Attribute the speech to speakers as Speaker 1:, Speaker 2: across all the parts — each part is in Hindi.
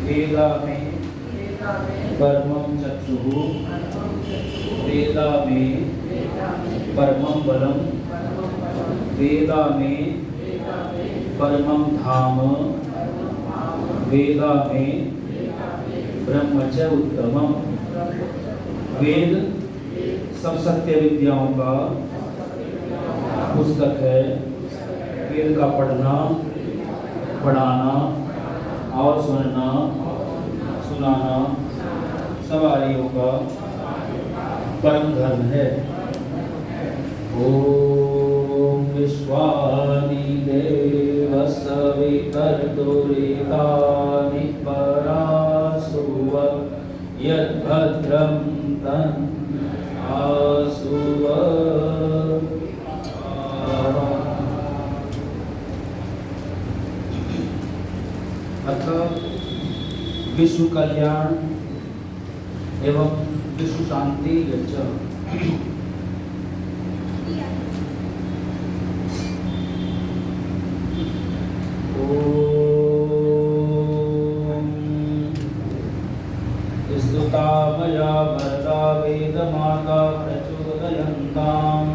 Speaker 1: वेदा में परमं चक्षुः वेदा में परमं बलम वेदा में परमं धाम वेदा में ब्रह्म च उत्तमम्। वेद सब सत्य विद्याओं का पुस्तक है। वेद का पढ़ना, पढ़ाना और सुनना, सुनाना सब आर्यों का परम धर्म है। ओम विश्वानि देव सवितर्तुरितानि परासुव यद्भद्रं तन्नासुव। अथ विश्व कल्याण एवं विश्व शांति यज्ञ। ओम स्तुता मया भरता वेदमाता प्रचोदयन्तां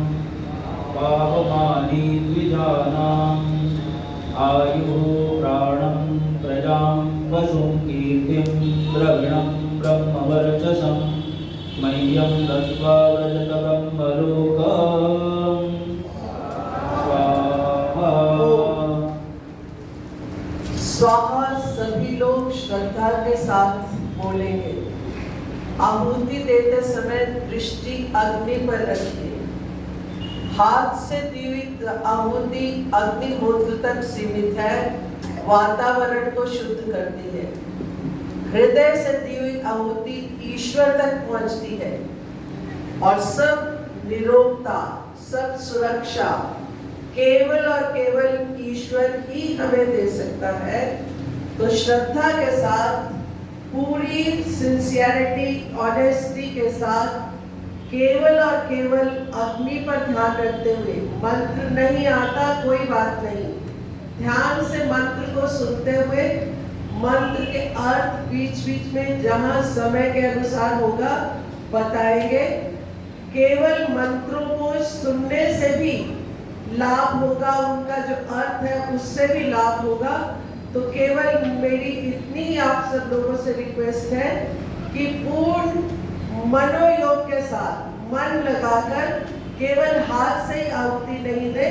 Speaker 1: पावमानि द्विजानां आयुः प्राणं प्रजां वशुं कीर्तिं द्रविणं ब्रह्मवर्चसं मह्यं दत्त्वा व्रजत ब्रह्मलोकम्। स्वाहा।
Speaker 2: स्वाहा सभी लोग श्रद्धा के साथ बोलेंगे। आहुति देते समय दृष्टि अग्नि पर रखिए। हाथ से दी हुई आहुति अग्निहोत्र तक सीमित है, वातावरण को शुद्ध करती है। हृदय से दी हुई आहुति ईश्वर तक पहुंचती है और सब निरोगता, सब सुरक्षा केवल और केवल ईश्वर ही हमें दे सकता है। तो श्रद्धा के साथ, पूरी सिंसियरिटी, ऑनेस्टी के साथ केवल और केवल अग्नि पर ध्यान रखते हुए, मंत्र नहीं आता कोई बात नहीं, ध्यान से मंत्र को सुनते हुए मंत्र के अर्थ बीच बीच में जहां समय के अनुसार होगा बताएंगे। केवल मंत्रों को सुनने से भी लाभ होगा, उनका जो अर्थ है उससे भी लाभ होगा। तो केवल मेरी इतनी आप सब लोगों से रिक्वेस्ट है कि पूर्ण मनोयोग के साथ मन लगाकर केवल हाथ से ही आहुति नहीं दे,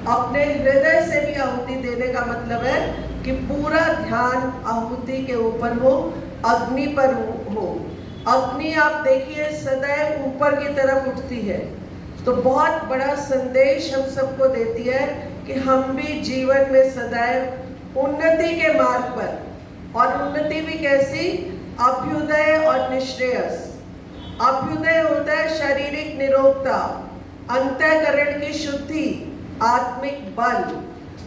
Speaker 2: अपने हृदय से भी आहुति देने का मतलब है कि पूरा ध्यान आहुति के ऊपर हो, अग्नि पर हो। अग्नि आप देखिए सदैव ऊपर की तरफ उठती है, तो बहुत बड़ा संदेश हम सबको देती है कि हम भी जीवन में सदैव उन्नति के मार्ग पर, और उन्नति भी कैसी, अभ्युदय और निश्रेयस। अभ्युदय होता है शारीरिक निरोगता, अंतःकरण की शुद्धि, आत्मिक बल,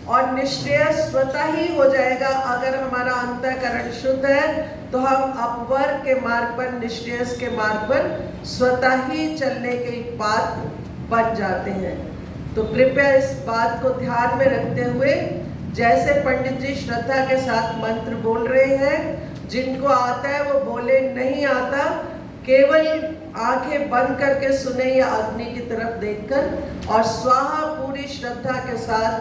Speaker 2: और निश्रेयस स्वतः ही हो जाएगा। अगर हमारा अंतःकरण शुद्ध है तो हम अपवर्ग के मार्ग पर, निश्रेयस के मार्ग पर स्वतः ही चलने के पात्र बन जाते हैं। तो कृपया इस बात को ध्यान में रखते हुए, जैसे पंडित जी श्रद्धा के साथ मंत्र बोल रहे हैं, जिनको आता है वो बोले, नहीं आता केवल आंखें बंद करके सुने या अग्नि की तरफ देखकर, और स्वाहा पूरी श्रद्धा के साथ,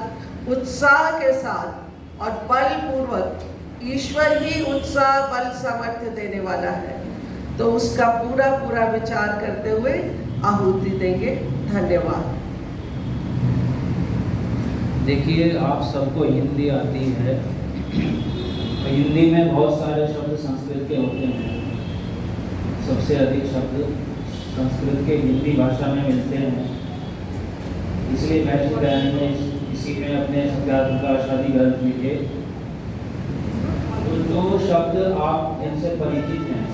Speaker 2: उत्साह के साथ और बल पूर्वक। ईश्वर ही उत्साह, बल, सामर्थ्य देने वाला है, तो उसका पूरा पूरा विचार करते हुए आहुति देंगे। धन्यवाद।
Speaker 1: देखिए, आप सबको हिंदी आती है, तो हिंदी में बहुत सारे शब्द संस्कृत के होते हैं। सबसे अधिक शब्द संस्कृत के हिंदी भाषा में मिलते हैं, इसलिए मैं इसी में अपने सत्याग्रह का आशादी ग्रंथ लिखे। तो जो शब्द आप इनसे परिचित हैं,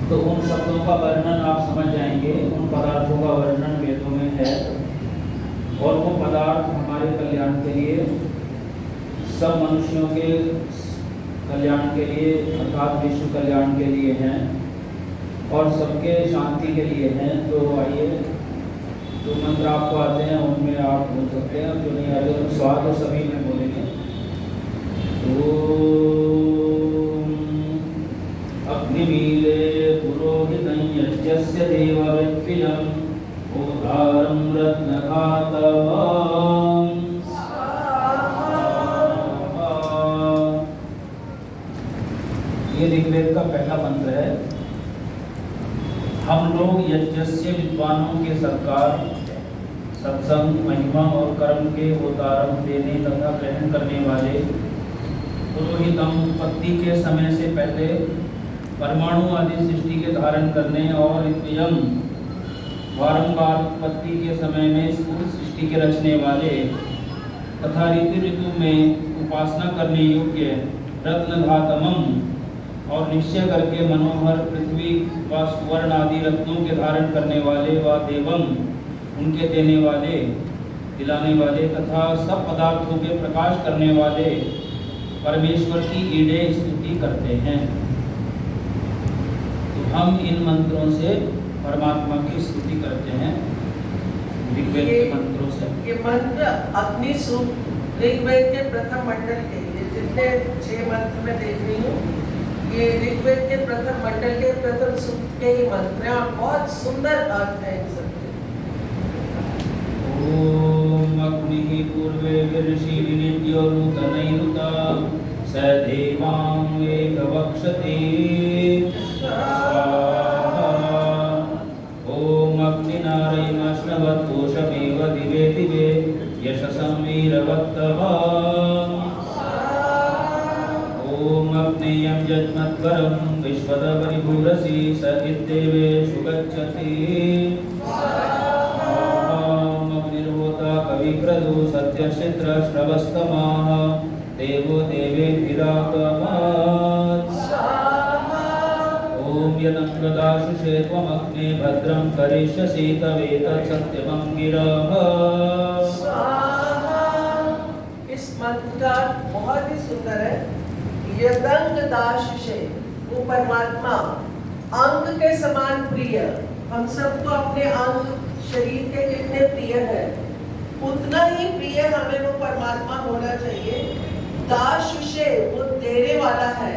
Speaker 1: तो उन शब्दों का वर्णन आप समझ जाएंगे। उन पदार्थों का वर्णन वेदों में है, और वो पदार्थ हमारे कल्याण के लिए, सब मनुष्यों के कल्याण के लिए, अर्थात विश्व कल्याण के लिए हैं, और सबके शांति के लिए हैं। तो आइए, जो मंत्र आपको आते हैं उनमें आप बोल सकते हैं, जो नहीं आते तो स्वाद तो सभी में बोलेंगे। ओम ये ऋग्वेद का पहला मंत्र है। हम लोग यज्ञस्य विद्वानों के सत्कार, सत्संग, महिमा और कर्म के उदाहरण देने तथा ग्रहण करने वाले पुरोहितम उत्पत्ति के समय से पहले परमाणु आदि सृष्टि के धारण करने और द्वियम बारंबार उत्पत्ति के समय में स्थूल सृष्टि के रचने वाले तथा ऋतु ऋतु में उपासना करने योग्य रत्नधातमम और निश्चय करके मनोहर पृथ्वी व सुवर्ण आदि रत्नों के धारण करने वाले व देवम उनके देने वाले, दिलाने वाले तथा सब पदार्थों के प्रकाश करने वाले परमेश्वर की ईडे स्तुति करते हैं। तो हम इन मंत्रों से परमात्मा की स्तुति करते हैं, ऋग्वेद के मंत्रों से।
Speaker 2: ये मंत्र अग्नि सूक्त ऋग्वेद के प्रथम मंडल के लिए, जितने 6 मंत्र मैं देख रही हूँ, ये ऋग्वेद के प्रथम मंडल के प्रथम सूक्त के ही मंत्र हैं और बहुत सुंदर अर्थ है इन सबके।
Speaker 1: ओम अग्निः पूर्वे ऋषि विनिद्यो नूतनैरुता स देवां वेदवक्षते स्वाहा। ओम अग्निनारायणाश्नवत्कोशमेव दिवे दिवे यशसं वीरवत्तः। ओम अग्नेयं यज्मद्वरं विश्वदपरिभूरसि स इद्देवेषु गच्छति। कविप्रदो सत्यक्षित्र श्रवस्तमाः देवो देवेभिरागमात्। ओम यदन्वदाशुषे त्वमग्ने भद्रं करिष्यसि तवेतत् सत्यमं गिरः।
Speaker 2: इस मंत्र का बहुत ही सुंदर है। यदंगदाशुषे, वो परमात्मा अंग के समान प्रिय, हम सबको अपने अंग शरीर के कितने प्रिय है, उतना ही प्रिय हमें वो परमात्मा होना चाहिए। दाशुषे, वो देने वाला है।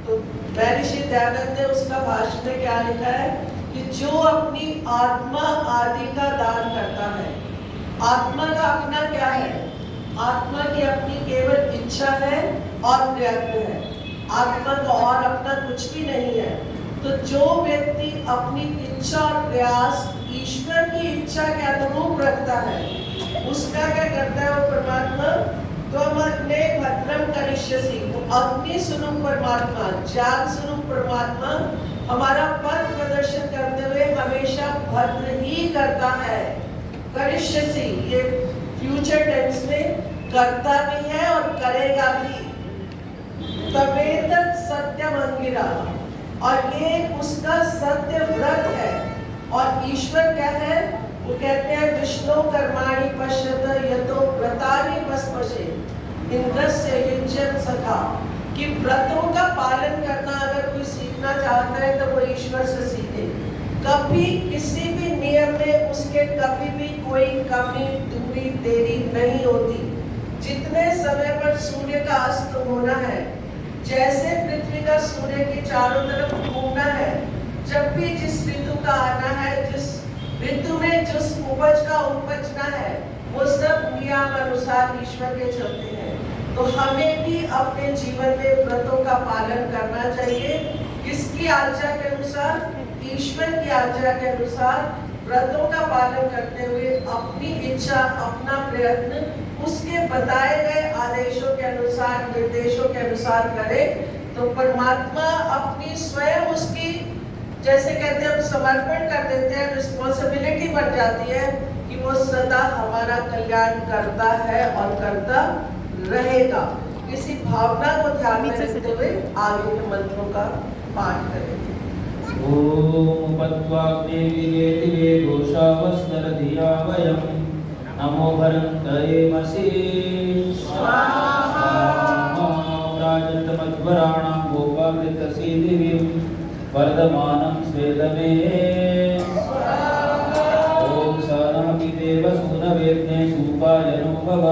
Speaker 2: तो महर्षि दयानंद ने उसका भाष्य में क्या लिखा है कि जो अपनी आत्मा आदि का दान करता है। आत्मा का अपना क्या है? आत्मा की अपनी केवल इच्छा है और प्रयत्न है। आत्मा का और अपना कुछ भी नहीं है। तो जो व्यक्ति अपनी इच्छा और प्रयास ईश्वर की इच्छा के अनुरूप रखता है, उसका क्या करता है वो परमात्मा? तो हम अपने भद्रम करिष्यसि, वो अग्नि स्वरूप परमात्मा, ज्ञान स्वरूप परमात्मा हमारा पथ प्रदर्शन करते हुए हमेशा भद्र ही करता है। करिष्यसि, ये फ्यूचर टेंस में करता भी है और करेगा भी। तवेतत् सत्यम अंगिरा, और ये उसका सत्य व्रत है। और ईश्वर क्या है? वो कहते हैं विष्णु कर्माणि पश्यत यतो व्रतानि भस्मसे इंद्रस्य युज्यत सखा, कि व्रतों का पालन करना अगर कोई सीखना चाहता है तो वो ईश्वर से सीखे। कभी किसी भी नियम में उसके कभी भी कोई कमी दूरी देरी नहीं होती। जितने समय पर सूर्य का अस्त होना है, जैसे पृथ्वी का सूर्य के चारों तरफ घूमना है, जब भी जिस ऋतु का आना है, जिस ऋतु में जिस उपज का उपजना है, वो सब नियम अनुसार ईश्वर के चलते हैं। तो हमें भी अपने जीवन में व्रतों का पालन करना चाहिए। किसकी आज्ञा के अनुसार? ईश्वर की आज्ञा के अनुसार व्रतों का पालन करते हुए अपनी इच्छा, अपना प्रयत्न उसके बताए गए आदेशों के अनुसार, निर्देशों के अनुसार करे, तो परमात्मा अपनी स्वयं उसकी, जैसे कहते हैं हम समर्पण कर देते हैं, रिस्पॉन्सिबिलिटी बन जाती है कि वो सदा हमारा कल्याण करता है और करता रहेगा। इसी भावना को ध्यान में रखते हुए आगे के मंत्रों का पाठ करेंगे।
Speaker 1: ओम पद्वाग्ने दिवे दिवे घोषावस्तर धिया वयं नमो भरन्तयेमसि स्वाहा। राजतमध्वराणां गोपामृतसी दिवीं वर्धमानं स्वेदमे ओम सानमपि वसुनवेद्ने सुपायनो भव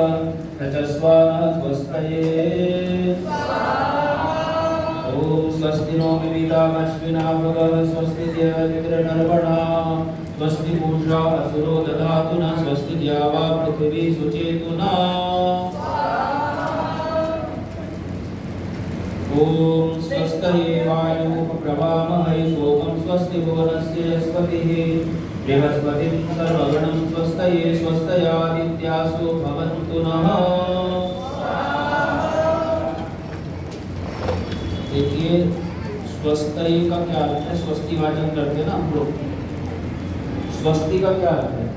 Speaker 1: रचस्वानः स्वस्तये ओम स्वस्ति नो विवितामश्विना भगः स्वस्ति देवतिर्नर्वणा स्वस्ति पूषा असुरो दधातु न स्वस्ति द्यावा पृथिवी सुचेतुना। ओम स्वस्ति वायुः प्रवामहे सोमं स्वस्ति भुवनस्य यस्पतिः बृहस्पतिं सर्वगणं स्वस्तये स्वस्तयादित्यासो भवन्तु नः। देखिए स्वस्ति का क्या अर्थ है? स्वस्ति वाचन करते हैं ना हम लोग। स्वस्ति का क्या अर्थ है?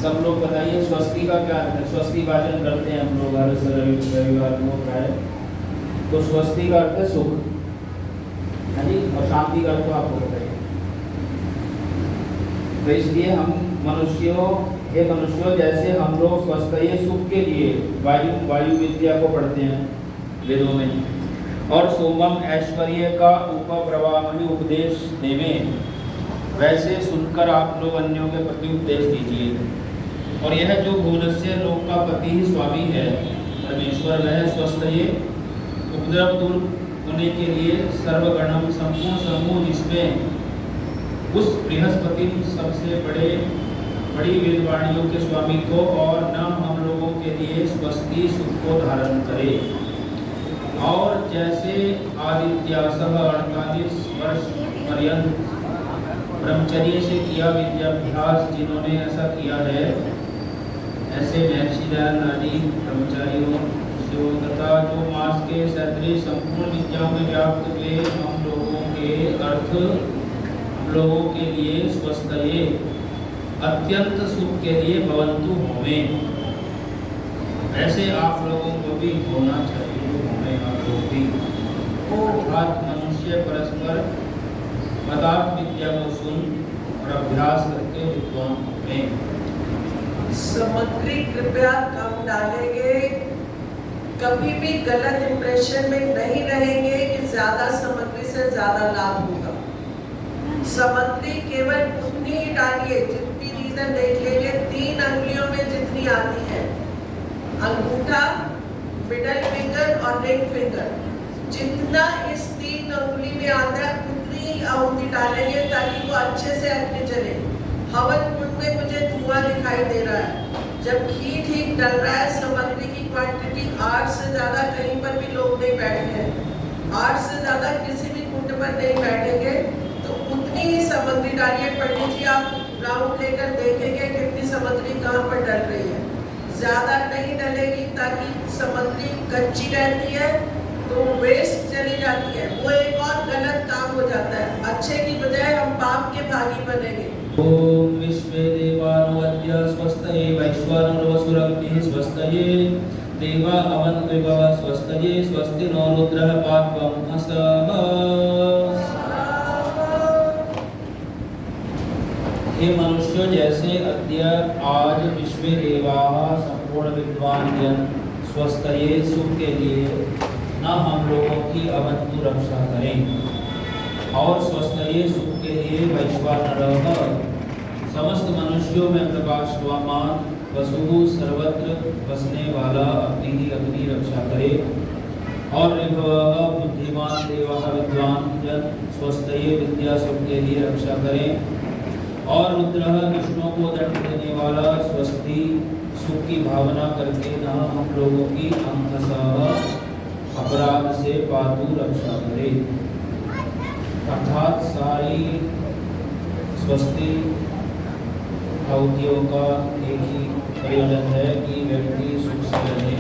Speaker 1: सब लोग बताइए स्वस्ति का क्या अर्थ है? स्वस्ति वाचन करते हैं हम लोग हर रविवार को प्राय। तो स्वस्ति का अर्थ है सुख, है नी? और शांति का अर्थ तो आपको बताइए। तो इसलिए हम मनुष्यों, हे मनुष्यों, जैसे हम लोग स्वस्थ सुख के लिए वायु विद्या को पढ़ते हैं वेदों में, और सोमम ऐश्वर्य का उपप्रवामहि उपदेश देवे, वैसे सुनकर आप लोग अन्यों के प्रति उपदेश दीजिए। और यह जो भुवनस्य लोक का पति ही स्वामी है परमेश्वर, वह स्वस्थ उपद्रव दूर होने के लिए सर्वगणम संपूर्ण समूह, जिसमें उस बृहस्पति सबसे बड़ी वेदवाणियों के स्वामी को और न हम लोगों के लिए स्वस्ति सुख को धारण करे। और जैसे आदित्यासह 48 वर्ष पर्यंत ब्रह्मचर्य से किया विद्याभ्यास जिन्होंने ऐसा किया है, ऐसे महर्षि दयानंद आदि ब्रह्मचारियों तथा जो मास के क्षत्रिय संपूर्ण विद्याओं में व्याप्त हुए हम लोगों के लिए स्वस्थ अत्यंत सुख के लिए भवन्तु होवें, ऐसे आप लोगों को भी होना चाहिए। होवें आप लोग भी। अर्थात मनुष्य परस्पर पदार्थ विद्या को सुन और अभ्यास करके विद्वान होवें।
Speaker 2: सामग्री कृपया कम डालेंगे, कभी भी गलत इंप्रेशन में नहीं रहेंगे कि ज्यादा सामग्री से ज्यादा लाभ होगा। सामग्री केवल उतनी ही डालिए जितनी रीजन देख लेंगे 3 अंगुलियों में जितनी आती है, अंगूठा, मिडल फिंगर और रिंग फिंगर, जितना इस 3 अंगुली में आता है उतनी ही आहुति डालेंगे ताकि वो अच्छे से अग्नि जले। हवन कुंड में मुझे धुआं दिखाई दे रहा है, जब घी ठीक डल रहा है, सामग्री की क्वांटिटी 8 से ज्यादा कहीं पर भी लोग नहीं बैठे हैं, 8 से ज्यादा किसी भी कुंड पर नहीं बैठेंगे, तो उतनी ही सामग्री डालिए। पंडित जी आप राउंड लेकर देखेंगे कितनी सामग्री कहाँ पर डल रही है, ज्यादा नहीं डलेगी ताकि सामग्री कच्ची रहती है तो वेस्ट चली जाती है, वो एक और गलत काम हो जाता है, अच्छे की बजाय हम पाप के भागी बनेंगे।
Speaker 1: ओम विश्वे देवानो अद्य स्वस्तये वैश्वानरो वसुरग्निः स्वस्तये देवा अवन्विभव स्वस्तये स्वस्ति नो रुद्रः पात्वं असः। हे मनुष्यों, जैसे अद्य आज विश्वे देवाः संपूर्ण विद्वान जन स्वस्तये सुख के लिए न हम लोगों की अवन्तु रक्षा करें, और स्वस्तये सुख के लिए वैश्वानरः समस्त मनुष्यों में प्रकाशवान वसु सर्वत्र बसने वाला अपनी ही अग्नि रक्षा करे, और ऋभवः बुद्धिमान देवः विद्वान जन स्वस्तये विद्या सुख के लिए रक्षा करें, और रुद्रः विष्णु को दंड देने वाला स्वस्ति सुख की भावना करके न हम लोगों की अंतसः अपराध से पातु रक्षा करे। अर्थात सारी स्वस्ति आहुतियों का एक ही प्रयोजन है कि व्यक्ति सुख से रहे,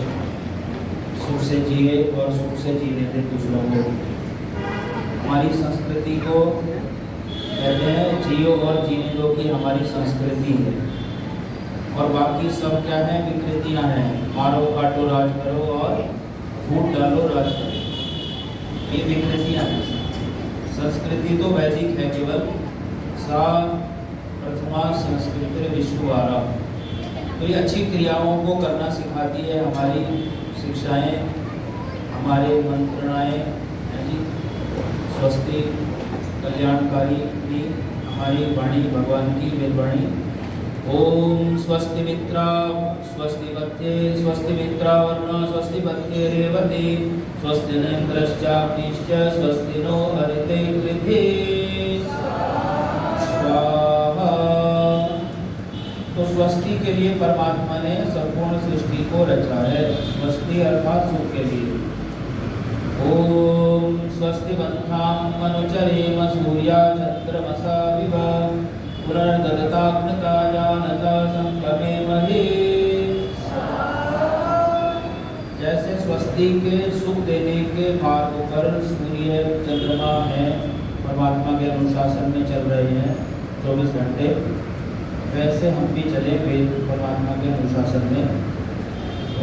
Speaker 1: सुख से जिए और सुख से जीने दे दूसरों को। हमारी संस्कृति को कहते हैं जियो और जीने दो की हमारी संस्कृति है, और बाकी सब क्या है? विकृतियां हैं। मारो काटो राज करो और फूट डालो राज करो, ये विकृतियां हैं। संस्कृति तो वैदिक है केवल, सा प्रथमा संस्कृति विश्ववारा। तो ये अच्छी क्रियाओं को करना सिखाती है हमारी शिक्षाएं, हमारे मंत्रणाएं हैं जी, स्वस्ति कल्याणकारी भी हमारी वाणी भगवान की वेदवाणी। ओम स्वस्ति मित्रा स्वस्ति पत्ये स्वस्ति मित्रा वर्ण स्वस्ति पत्ये रेवती स्वस्ति न इंद्रश्चाग्निश्च स्वस्ति नो हरिते पृथ्वी स्वाहा। तो तो स्वस्ति के लिए परमात्मा ने संपूर्ण सृष्टि को रचा है। स्वस्ति अर्थात सुख के लिए। ओम स्वस्ति बन्धाम मनुचरेम सूर्या चंद्रमसा विव पुनर्दत्ताग्नता जानता संगमे महे। जैसे स्वस्ति के सुख देने के मार्ग पर सूर्य चंद्रमा है, परमात्मा के अनुशासन में चल रहे हैं 24 घंटे, वैसे हम भी चले वेद परमात्मा के अनुशासन में।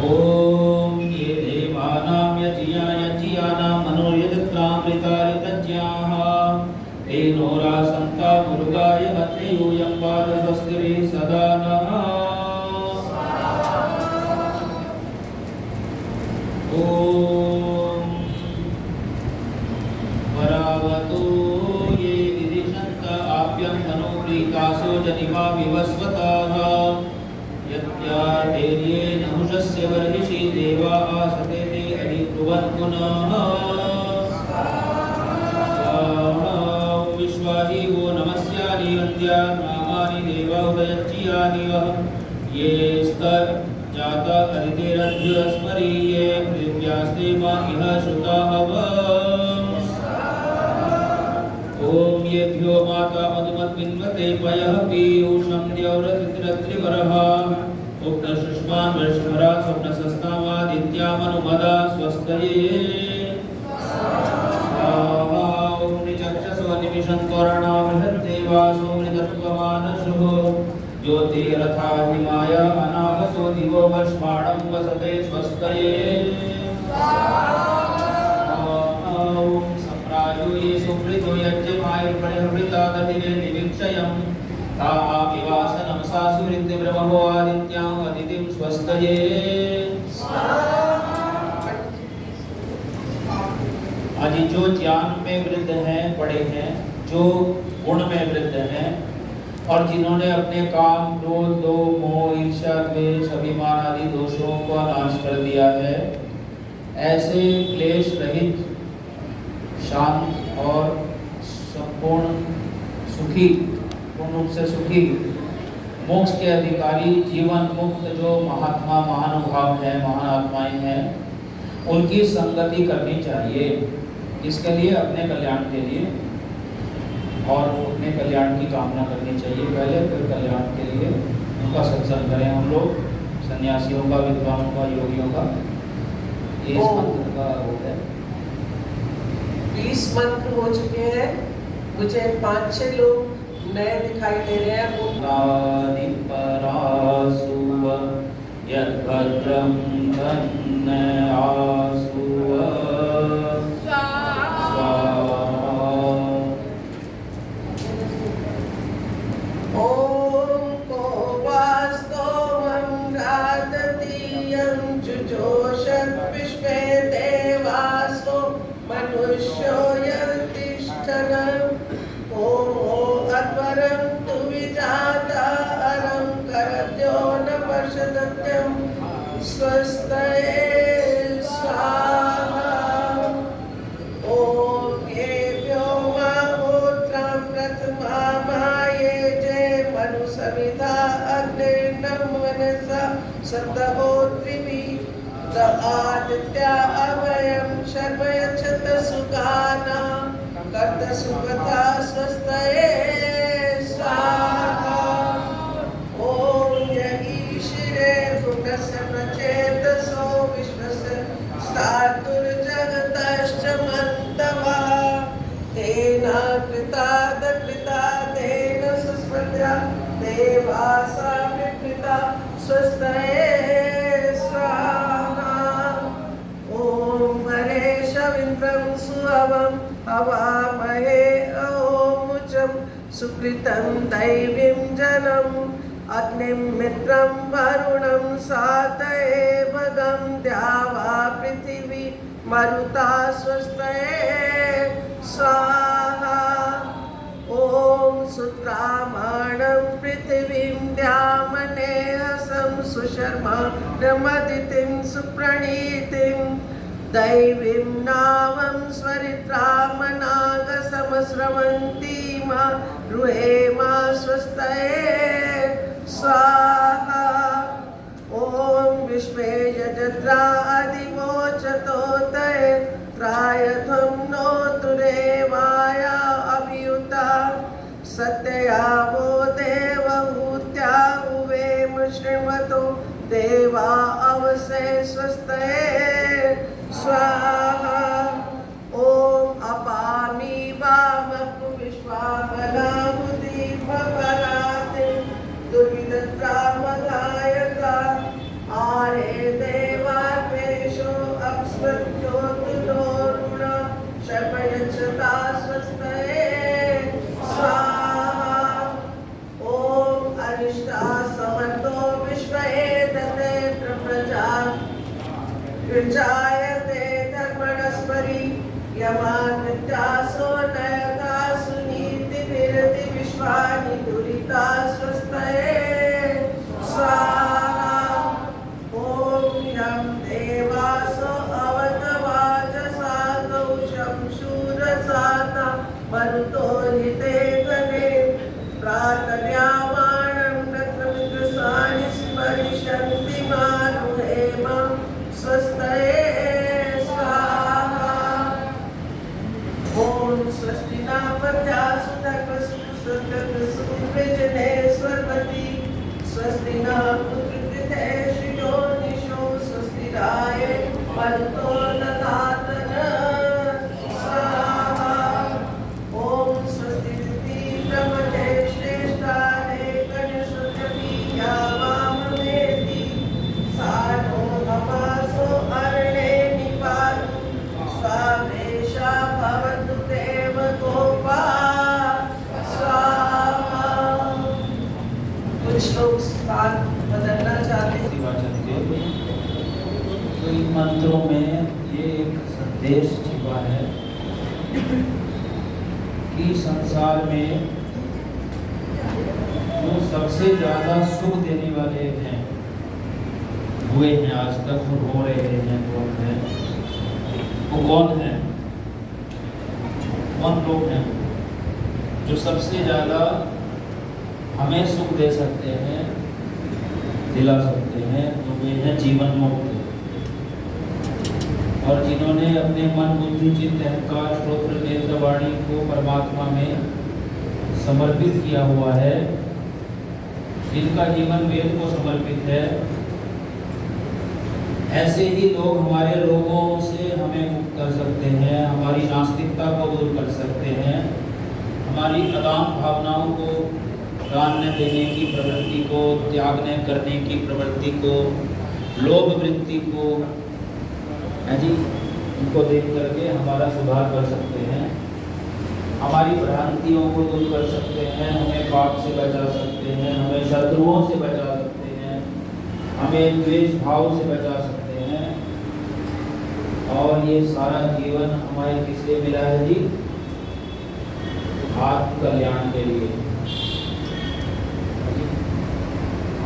Speaker 1: ओम ये देवानां यज्ञानां मनोयजत्रामृतारितज्ञाः तेनोरा संता मुरुगाय मते यूयं पाद स्वस्तिभिः सदा नः। ओम परावतो ये दिदिशन्त आप्यं मनोप्रीतासो जनिमा विवस्वताः यत्यातेर्ये नहुषस्य वर्हिषि देवा आसते ते अधिब्रुवन् पुनः। विश्वाहि वो नमस्यानि वन्द्या नामानि देवा उदयच्चियानि वः ये स्तर जाता हरितेरभ्य स्मरीये पृथिव्यास्ते मा इह श्रुताः ओम येभ्यो माता मधुमत्पिन्वते पयः पीयूषं द्यौरतिरत्रिवरः उक्तशुष्मान् वृषभरा स्वप्नसस्तामादित्यामनुमदा स्वस्तये। ओम निचक्षसो निमिषन्तोरणा बृहद्देवासो मृतत्वमानशुः ज्योतिरथा हिमाया अनागसो दिवो वर्ष्माणं वसते स्वस्तये। ओम सम्राजो ये सुकृतो यज्ञमायुर्परिहृता दधिरे दिवीक्षयं तामापिवासनं सासुवृत्ति ब्रह्मो आदित्यां अदितिं स्वस्तये। आज जो ज्ञान में वृद्ध हैं, पढ़े हैं, जो गुण में वृद्ध हैं और जिन्होंने अपने काम, क्रोध, लोभ, मोह, ईर्ष्या, द्वेष, अभिमान आदि दोषों को नाश कर दिया है, ऐसे क्लेश रहित, शांत और संपूर्ण सुखी, पूर्ण रूप से सुखी, मोक्ष के अधिकारी, जीवन मुक्त जो महात्मा, महानुभाव हैं, महान आत्माएं हैं, उनकी संगति करनी चाहिए। इसके लिए अपने कल्याण के लिए और अपने कल्याण की कामना करनी चाहिए पहले, फिर कल्याण के लिए उनका सत्संग करें। हम लोग सन्यासियों का, विद्वानों का, योगियों का ये इस मंत्र का वो है।
Speaker 2: 20 मंत्र हो चुके हैं। मुझे 5-6 लोग नए दिखाई दे रहे हैं।
Speaker 1: परासुव यद्भद्रं धन्यासुव
Speaker 2: ओम को वास्तवं राततीयं जुजोषत् विश्वे देवासो मनुष्यो यतिष्ठन् ओम अध्वरं तु विजाता अरं करद्यो न वर्षदत्यं स्वस्तये स्वाहा। ओम येभ्यो माहोत्रं प्रथमा माये जे मनुसमिधा अग्निर्नं मनसा सतहोत्रिभिः स आदित्या अभयं शर्म यच्छत सुखाना कर्त सुखता स्वस्तये स्वाहा। ओम य ईशिरे पुनस्य प्रचेतसो विश्वस्य स्थातुर्जगतश्च मन्तवः तेना कृता तेन सुस्मृत्या देवासा विकृता स्वस्तये स्वाहा। ओम हरेशविन्द्रं सुहवं हवामहे ओमुचं सुकृतं दैवीं जनम् अग्निं मित्रं वरुणं सातये भगं द्यावा पृथिवी मरुता स्वस्तये स्वाहा। ओम सुत्रामणं पृथिवीं द्यामनेहसं सुशर्माणमदितिं सुप्रणीतिं दैवीं नावं स्वरित्रामनागसमस्रवन्तीमा रुहेमा स्वस्तये स्वाहा। ओम विश्वे यजत्रादिवोचतोतये त्रायथं नो तुरेवाया अभियुता सत्ययावो देवहूत्या उवेम श्रीमतो देवा अवसे स्वस्तये स्वाहा। ओम अपामि वामप विश्वावनाहुति भवराते दुर्विदत्रामगायता आरे देवात्मेषु अप्स्वत्योतुलोरुण शपयच्छता स्वस्तये स्वाहा। ओम अरिष्टा समन्तो विश्वएतते प्रजा विजायते धर्मणस्परि यमादित्यासो नयता सुनीतिभिरति विश्वानि दुरिता स्वस्तये स्वाहा। ओम यं देवासो अवतवाजसा गौषं शूरसाता मरुतो हिते गणे प्रातर्यामाणं नत्रमित्रसानि स्मरिष्यन्ति मारुहेम स्वस्तये स्वाहा। ओम स्वस्ति न पद्यासु धर्मसु स्वस्ति वृजने स्वस्ति स्वस्ति न पुत्रकृते श्रियोनिषो स्वस्ति राये मरुतो दधातन स्वाहा। ओम स्वस्ति ब्रह्मणे श्रेष्ठाने कन्यसुत्रपि यावामृतेति सानो नमासो अरणे निपातु स्वामेशा भवतु देव गोपा स्वाहा। कुछ लोग स्थान बदलना चाहते हैं।
Speaker 1: वाचन के तो इन मंत्रों में ये एक संदेश छिपा है कि संसार में जो सबसे ज्यादा सुख देने वाले हैं हुए हैं आज तक और हो रहे हैं कौन है, वो कौन है, कौन लोग हैं जो सबसे ज्यादा हमें सुख दे सकते हैं, दिला सकते हैं, तो वे हैं जीवन मुक्त। और जिन्होंने अपने मन बुद्धि चित्त अहंकार श्रोत्र नेत्र वाणी को परमात्मा में समर्पित किया हुआ है, जिनका जीवन वेद को समर्पित है, ऐसे ही लोग हमारे रोगों से हमें मुक्त कर सकते हैं, हमारी नास्तिकता को दूर कर सकते हैं, हमारी अदान भावनाओं को दान न देने की प्रवृत्ति को, त्याग न करने की प्रवृत्ति को, लोभ वृत्ति को जी उनको देख करके हमारा सुधार कर सकते हैं, हमारी भ्रांतियों को दूर कर सकते हैं, हमें पाप से बचा सकते हैं, हमें शत्रुओं से बचा सकते हैं, हमें द्वेष भाव से बचा सकते हैं। और ये सारा जीवन हमारे किससे मिला है जी? आत्म कल्याण के लिए।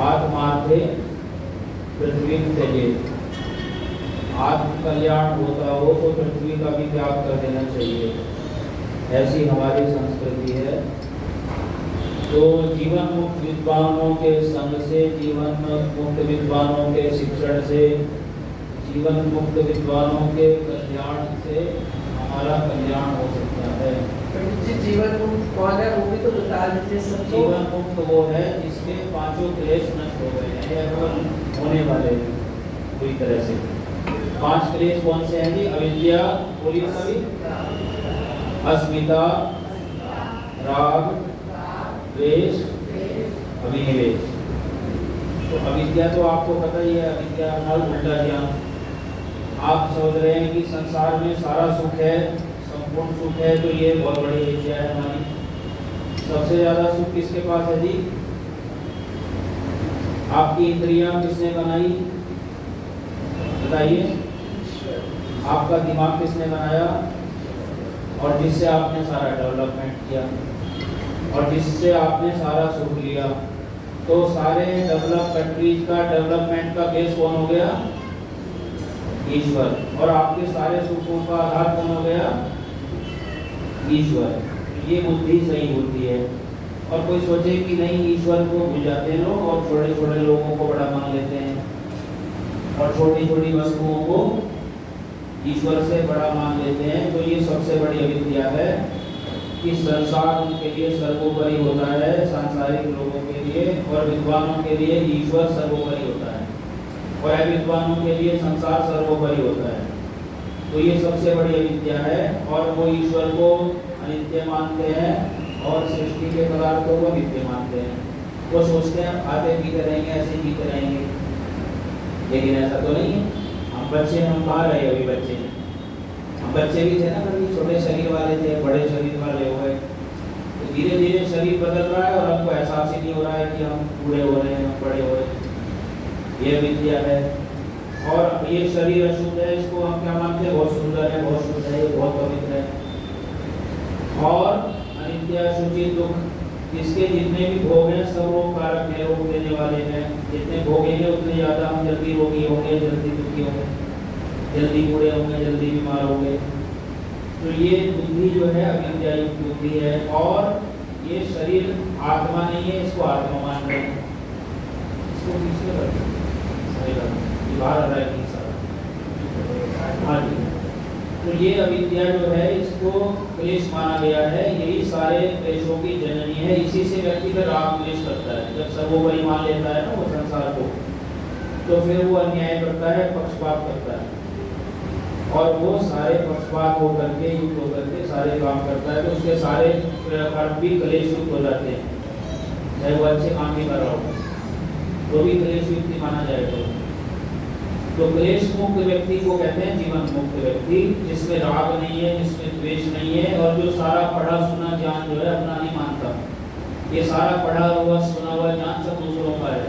Speaker 1: आत्मार्थे पृथ्वी त्यजे। आत्म कल्याण होता हो तो पृथ्वी का भी त्याग कर देना चाहिए, ऐसी हमारी संस्कृति है। तो जीवन मुक्त विद्वानों के संग से, जीवन मुक्त विद्वानों के शिक्षण से, जीवन मुक्त विद्वानों के कल्याण से हमारा कल्याण हो सकता है।
Speaker 2: जीवन मुक्त कौन है वो भी तो बता दीजिए सबको।
Speaker 1: जीवन मुक्त वो है जिसके पांचों क्लेश नष्ट हो गए हैं या होने वाले हैं पूरी तरह से। 5 क्लेश कौन से हैं जी? अविद्या, बोलिए सभी, अस्मिता, राग, द्वेष, अभिनिवेश। तो अविद्या तो आपको पता ही है, अविद्या अर्थात उल्टा ज्ञान। आप सोच रहे हैं कि संसार में सारा सुख है, संपूर्ण सुख है, तो ये बहुत बड़ी विद्या है हमारी। सबसे ज्यादा सुख किसके पास है जी? आपकी इंद्रियां किसने बनाई बताइए? आपका दिमाग किसने बनाया? और जिससे आपने सारा डेवलपमेंट किया और जिससे आपने सारा सुख लिया। तो सारे डेवलपमेंट का बेस कौन हो गया? ईश्वर। और आपके सारे सुखों का आधार कौन हो गया? ईश्वर। ये बुद्धि सही होती है। और कोई सोचे कि नहीं ईश्वर को भूल जाते हैं लोग और छोटे छोटे लोगों को बड़ा मान लेते हैं और छोटी छोटी वस्तुओं को ईश्वर से बड़ा मान लेते हैं। तो ये सबसे बड़ी अविद्या है कि संसार उनके लिए सर्वोपरि होता है, सांसारिक लोगों के लिए, और विद्वानों के लिए ईश्वर सर्वोपरि होता है और अविद्वानों के लिए संसार सर्वोपरि होता है। तो ये सबसे बड़ी अविद्या है। और वो ईश्वर को अनित्य मानते हैं और सृष्टि के पदार्थों को नित्य मानते हैं। वो सोचते हैं खाते पीते रहेंगे, ऐसे जीते रहेंगे, लेकिन ऐसा तो नहीं है। हम बच्चे, हम कहाँ रहे अभी बच्चे, हम बच्चे भी थे ना, कभी छोटे शरीर वाले थे, बड़े शरीर वाले हो गए। तो धीरे धीरे शरीर बदल रहा है और हमको एहसास ही नहीं हो रहा है कि हम बूढ़े हो रहे हैं, हम बड़े हो रहे हैं। ये विद्या है। और ये शरीर अशुद्ध है, इसको हम क्या मानते हैं, बहुत सुंदर है, बहुत शुद्ध है, बहुत पवित्र है। और अनित्य, अशुचि, दुख, इसके जितने भी भोग हैं सब रोग कारक है, रोग देने वाले हैं। जितने भोगेंगे उतने ज़्यादा हम जल्दी रोगी होंगे, जल्दी दुखी होंगे, जल्दी बूढ़े होंगे, जल्दी बीमार होंगे। तो ये बुद्धि जो है अविद्या युक्त बुद्धि है। और ये शरीर आत्मा नहीं है, इसको आत्मा मान रहे हैं। इसको पीछे रखो, सही बात है, बाहर आ रहा है कि सारा। हाँ जी। तो ये अविद्या जो है इसको क्लेश माना गया है, यही सारे क्लेशों की जननी है। इसी से व्यक्ति का राग क्लेश करता है। जब सर्वोपरि मान लेता है ना वो संसार को, तो फिर वो अन्याय करता है, पक्षपात करता है, और वो सारे पक्षपात होकर के, युक्त होकर के सारे काम करता है। तो उसके सारे कर्म भी क्लेश युक्त हो जाते हैं, चाहे वो अच्छे काम भी कर रहा हो तो भी क्लेश युक्त माना जाएगा। तो क्लेश मुक्त व्यक्ति को कहते हैं जीवन मुक्त व्यक्ति, जिसमें राग नहीं है, जिसमें द्वेष नहीं है, और जो सारा पढ़ा सुना ज्ञान जो है अपना नहीं मानता। ये सारा पढ़ा हुआ सुना हुआ ज्ञान सब दूसरों का है,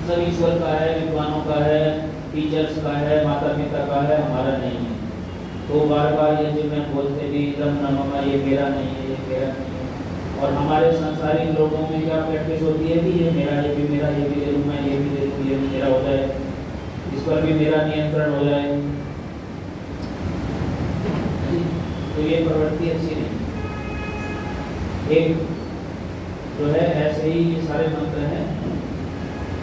Speaker 1: सब ईश्वर का है, विद्वानों का है, टीचर्स का है, माता पिता का है, हमारा नहीं है। तो बार बार ये जो मैं बोलते भी एकदम न मामा, ये मेरा नहीं है, ये मेरा नहीं है। और हमारे संसारिक लोगों में क्या प्रैक्टिस होती है कि ये मेरा, ये भी मेरा, ये भी ले लूँ मैं, ये भी ले लूँ, ये भी मेरा हो जाए, इस पर भी मेरा नियंत्रण हो जाए। तो ये प्रवृत्ति अच्छी नहीं। एक जो है ऐसे ही ये सारे मंत्र हैं।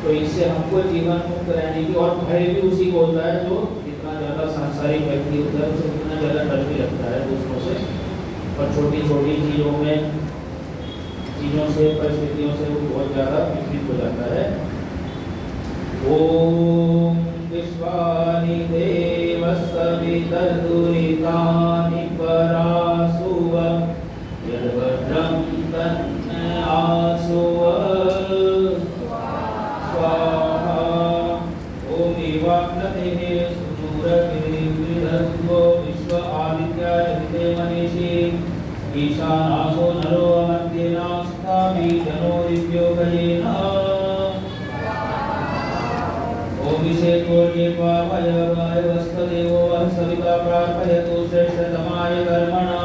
Speaker 1: तो इससे हमको जीवन मुक्त रहने की, और भय भी उसी को होता है जो जितना ज़्यादा सांसारिक व्यक्ति होता है उसे उतना ज़्यादा डर भी लगता है दूसरों से, और छोटी छोटी चीज़ों से, परिस्थितियों से वो बहुत ज़्यादा विचलित हो जाता है। ओम विश्वानि देवसवितर्दुरितानि परासुव यद्भद्रं तन्नआसुव स्वाहा। ओम विवाग्नतेः सुदूरगिरिवृद्धो विश्व आदित्याय हिते मनीषी ईशानासो नरो अमर्त्यनास्तामि जनो दिव्योगयेन। ओमिषेत्वर्ये पावय वस्तदेवो वः सविता प्रार्थयतु श्रेष्ठतमाय कर्मणा।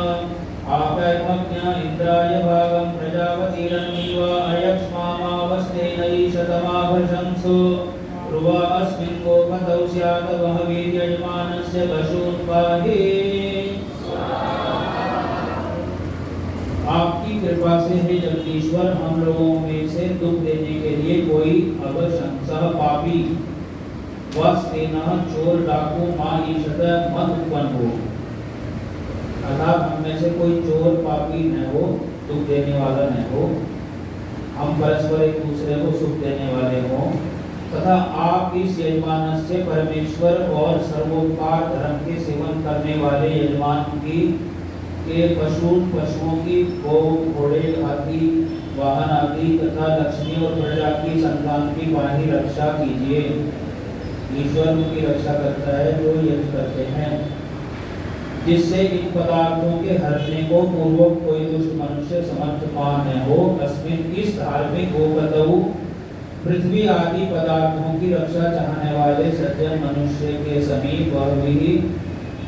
Speaker 1: आकर्मज्ञ इन्द्राय भागं प्रजापतिरन्विवा अयक्ष्मामावस्तेन ईशतमाभशंसो ध्रुवा अस्मिन् गोपतौ स्यात् वः वीर्यजमानस्य पशून् पाहि। आपकी कृपा से हे जगदीश्वर, हम लोगों में से दुख देने के लिए कोई अवशंसः पापी वस्तेनः चोर डाकू माईशत मत उत्पन्न हो। अर्थात हम में से कोई चोर पापी न हो, दुख देने वाला न हो, हम परस्पर एक दूसरे को सुख देने वाले हों, तथा आप इस यजमान से परमेश्वर और सर्वोपकार धर्म के सेवन करने वाले यजमान की के पशुओं की गौ, घोड़े, हाथी, वाहन आदि तथा लक्ष्मी और प्रजा की संतान की बाही रक्षा कीजिए। ईश्वर उनकी रक्षा करता है जो यज्ञ करते हैं, जिससे इन पदार्थों के हरने को पूर्वक कोई दुष्ट मनुष्य समर्थमान न हो। तस्मिन् इस धार्मिक गोपतौ पृथ्वी आदि पदार्थों की रक्षा चाहने वाले सज्जन मनुष्य के समीप वह भी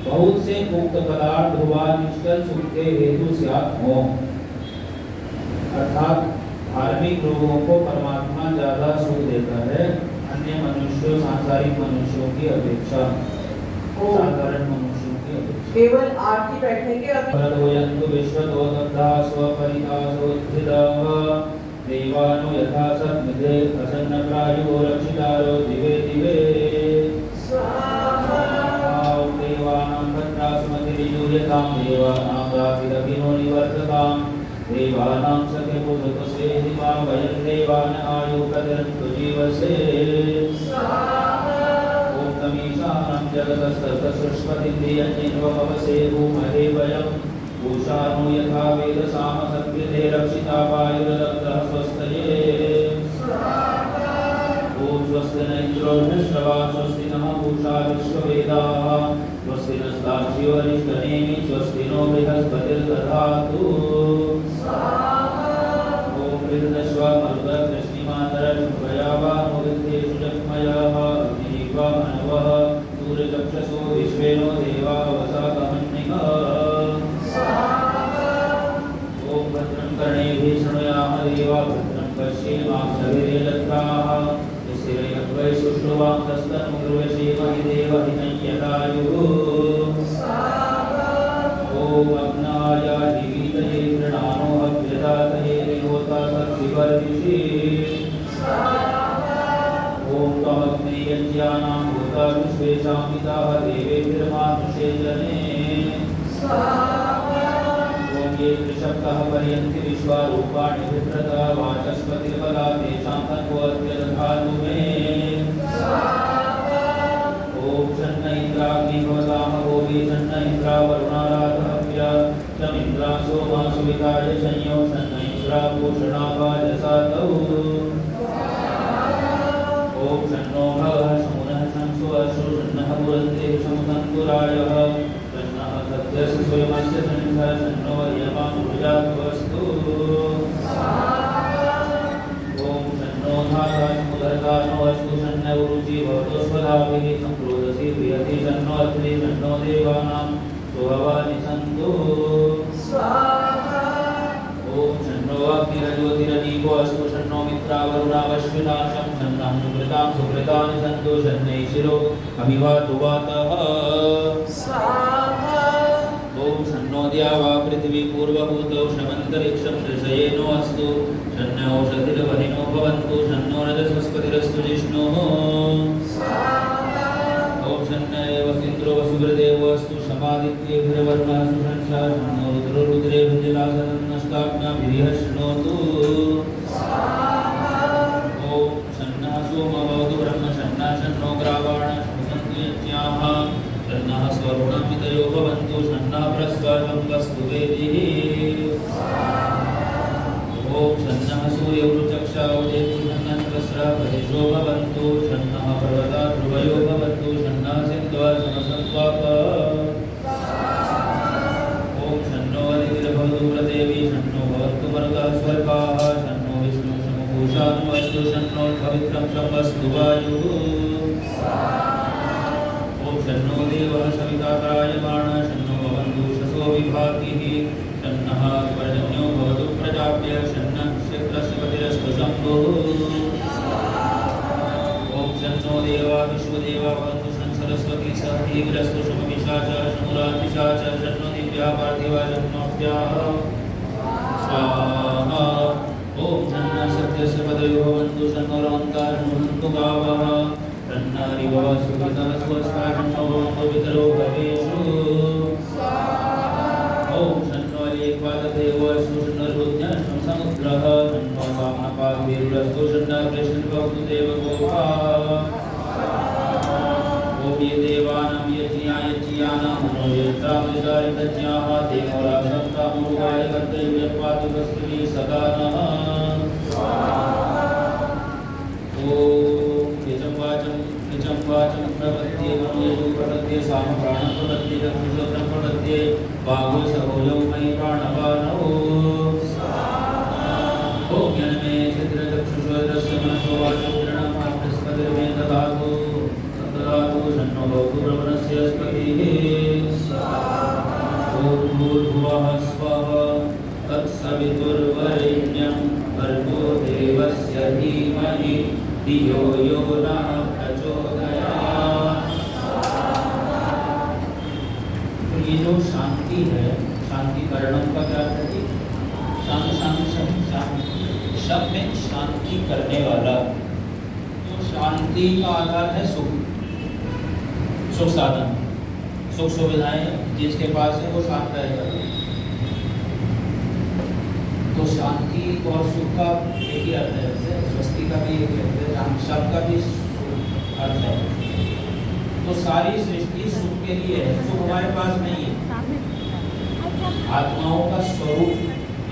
Speaker 1: बहुत से उक्त पदार्थ ध्रुवा निष्कल सुख के हेतु स्यात् हो। अर्थात धार्मिक लोगों को परमात्मा ज्यादा सुख देता है अन्य मनुष्यों, सांसारिक मनुष्यों की अपेक्षा, साधारण मनुष्यों की अपेक्षा।
Speaker 2: केवल 8 ही बैठेंगे अभी।
Speaker 1: परदोयन्तु विश्वतो दग्धा स्वपरितासोत्थितः देवानो यथा सन्निधे प्रसन्नप्रायो रक्षितारो दिवे दिवे देवानां भद्रासुमतिर्यूयतां देवानां रातिरभिनो निवर्ततां देवानां सख्यपुरुषस्तेहिमा वयं देवान आयु प्रदरन्तु जीवसे ॐ तमीशानं जगतस्ततसृष्पतिन्द्रियन्निन्वमवसे भूमहे वयं पूषानो यथा वेदसामसत्कृते रक्षिता वायुरदग्धः स्वस्तये ॐ स्वस्ति न इन्द्रो वृषभा स्वस्ति नः पूषा विश्ववेदाः स्वस्ति नस्तार्क्ष्यो अरिष्टनेमि स्वस्ति नो बृहस्पतिर्दधातु ॐ वृद्धश्व मरुतकृष्णिमातरशुभयावानो विद्धेषु जग्मयः अग्निवा मनवः सूर्यचक्षसो विश्वेनो देवा वसाकमन्निकः ॐ भद्रं कर्णेभिः शृणुयाम देवा भद्रं पश्येमाक्षभिर्यजत्राः स्थिरैर्वैशुष्णुवांस्तनूर्वशीमहि देवहितं यदायुः ॐ अग्नाय जीवितये कृणानो अभ्यदातये निहोता सत्सिवर्दिषि ॐ त्वमग्ने यज्ञानां भूता विश्वेषां पिताः देवेभिर्मानुषे जने ॐ ये त्रिशब्दः पर्यन्ति विश्वारूपाणि विभ्रता वाचस्पतिर्बला तेषां तन्वोऽद्यदधातु मे ॐ शन्न इन्द्राग्निभवतामहोऽपि शन्न इन्द्रावरुणाराधव्य शमिन्द्रा सोमा सुविताय संयो शन्न इन्द्राभूषणाभाजसातौ ॐ शन्नो भगः शमुनः शंसु अश्रु शन्नः पुरन्ते शमुसन्तुरायः शन्नः सत्यस्य स्वयमस्य शन्नः शन्नो यमानुजातवस्तु ॐ शन्नो धाता समुदर्गानो अस्तु शन्न उरुचि भवतो स्वधाभिः सम्प्रोदसी प्रियति शन्नो अत्रि शन्नो देवानां सुभवानि सन्तु ॐ शन्नो अग्निरज्योतिरदीपो अस्तु शन्नो मित्रावरुणावश्विनाशं शन्नः सुकृतानि सन्तु शन्नैशिरो अभिवातु वातः ॐ शन्नो द्यावा पृथिवी पूर्वभूतौ शमन्तरिक्षं दृशयेनो अस्तु शन्न ओषधिर्वहिनो भवन्तु शन्नो रजस्पतिरस्तु जिष्णुः ॐ शन्न एव इन्द्रो वसुभृदेवो अस्तु शमादित्येभिर्वर्णः सुषंशः शन्नो रुद्रेभिर्जलासनन्नष्टाग्नाभिः शृणोतु ॐ शन्नः सोमो भवतु ब्रह्म शन्नः शन्नो ग्रावाण शमसन्तु यज्ञाः शन्नः स्वरुणमितयो भवन्तु शन्नः प्रस्वाजं वस्तु वेदिः ॐ शन्नः सूर्यवृचक्षा उदेतु शन्नः सहस्रः प्रदिशो भवन्तु शन्नः पर्वता ध्रुवयो भवन्तु शन्नः सिन्ध्वा समसन्त्वापः ॐ शन्नो अधितिर्भवतु प्रदेवी शन्नो भवन्तु मरुतः स्वर्गाः शन्नो विष्णु शमपूषानु अस्तु शन्नो पवित्रं शमस्तु वायुः ॐ शन्नो देवः सविता त्रायमाणः शन्नो भवन्तु शसो विभातिः शन्नः पर्जन्यो भवतु प्रजाभ्यः शन्नः क्षेत्रस्य पतिरस्तु शम्भुः ॐ शन्नो देवा विश्वदेवा भवन्तु सरस्वती सहदेविरस्तु शमपिशाचः शमुरापिशाचः शन्नो दिव्याः पार्थिवः शन्नोऽप्याः स्वाहा ॐ शन्नः सत्यस्य पदयो भवन्तु शन्नो रमन्ताः शृण्वन्तु गावः शन्नारिवः सुकृतः स्वस्ता शन्नो भवन्तु पितरो भवेषु ॐ शन्नो एकपाददेवो अस्तु शन्नो रुद्रः समुद्रः शन्नो वामनपादवीरुरस्तु शन्नः कृष्णभवतु देवगोपाः ॐ ये देवानां यज्ञानां मनोयत्रामृतारितज्ञाः देवराजन्तामुरुगाय कर्तव्यपातु वस्तुभिः सदा नः ॐ निजं वाचं प्रपद्ये मनोयजो प्रपद्ये सामप्राणं प्रपद्ये दक्षिणोत्रं प्रपद्ये वागो सहोजौ मयि प्राणवानौ ॐ ज्ञानमे चित्रचक्षुषोदस्य मनसो वाचो प्रणमाः बृहस्पतिर्मे ददातु शन्नो भवतु ब्रह्मणस्य स्पतिः ॐ भूर्भुवः स्वः तत्सवितुर्वरेण्यं भर्गो देवस्य धीमहि धियो यो नः प्रचोदयात्। ये जो शांति है, शांति करणम का क्या अर्थ है? शांति शांति शांति शांति शब्द में शांति करने वाला। तो शांति का आधार है सुख, सुख साधन, सुख सुविधाएं जिसके पास है वो शांत रहेगा। तो शांति और सुख का एक ही अर्थ है, जैसे स्वस्ति का भी एक अर्थ है, राम शब्द का भी अर्थ है। तो सारी सृष्टि सुख के लिए है, सुख हमारे पास नहीं है। आत्माओं का स्वरूप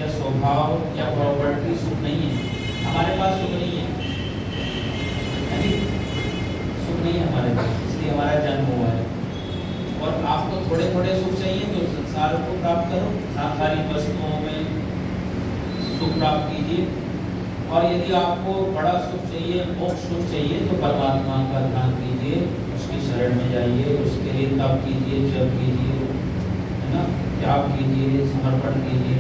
Speaker 1: या स्वभाव या प्रॉपर्टी सुख नहीं है, हमारे पास सुख नहीं है, सुख नहीं है हमारे पास, इसलिए हमारा जन्म हुआ है। और आपको थोड़े थोड़े सुख चाहिए तो संसार को प्राप्त करो, सांसारिक वस्तुओं में सुख प्राप्त कीजिए। और यदि आपको बड़ा सुख चाहिए, मोक्ष सुख चाहिए, तो परमात्मा का ध्यान कीजिए, उसकी शरण में जाइए, उसके लिए तप कीजिए, जप कीजिए, है ना, त्याग कीजिए, समर्पण कीजिए,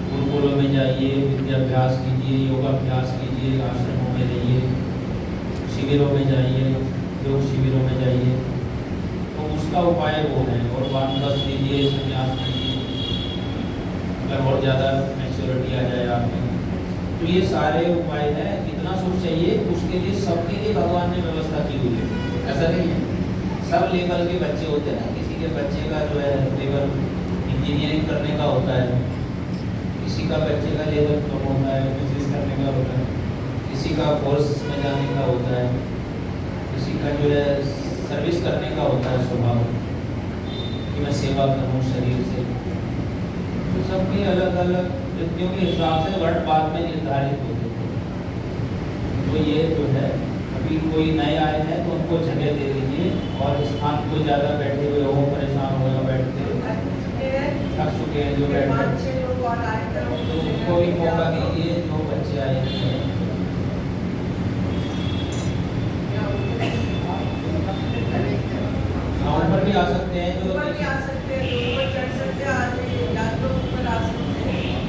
Speaker 1: गुरुकुलों में जाइए, विद्याभ्यास कीजिए, योगाभ्यास कीजिए, आश्रमों में रहिए, शिविरों में जाइए, योग शिविरों में जाइए, तो उसका उपाय वो है। और वानप्रस्थ लीजिए, संन्यास लीजिए, अगर और ज़्यादा मैच्योरिटी आ जाए आप में, तो ये सारे उपाय हैं। कितना सुख चाहिए उसके लिए, सबके लिए भगवान ने व्यवस्था की हुई है, ऐसा नहीं है। सब लेवल के बच्चे होते हैं ना, किसी के बच्चे का जो है लेवल इंजीनियरिंग करने का होता है, किसी का बच्चे का लेवल कम होता है, बिजनेस करने का होता है, किसी का फोर्स में जाने का होता है, किसी का जो है सर्विस करने का होता है स्वभाव, कि मैं सेवा करूँ शरीर से। तो सबके अलग अलग वृत्तियों के हिसाब से वर्ण बाद में निर्धारित होते हैं। तो ये जो है, अभी कोई नए आए हैं तो उनको जगह दे दीजिए, और स्थान कोई ज़्यादा बैठे हुए हो, परेशान हो या बैठते थक चुके हैं जो बैठे, तो उनको भी मौका दीजिए जो बच्चे आए हैं। ऊपर भी आ सकते हैं, जो
Speaker 2: ऊपर भी आ सकते हैं, ऊपर चढ़ सकते हैं, आगे या तो ऊपर आ सकते हैं।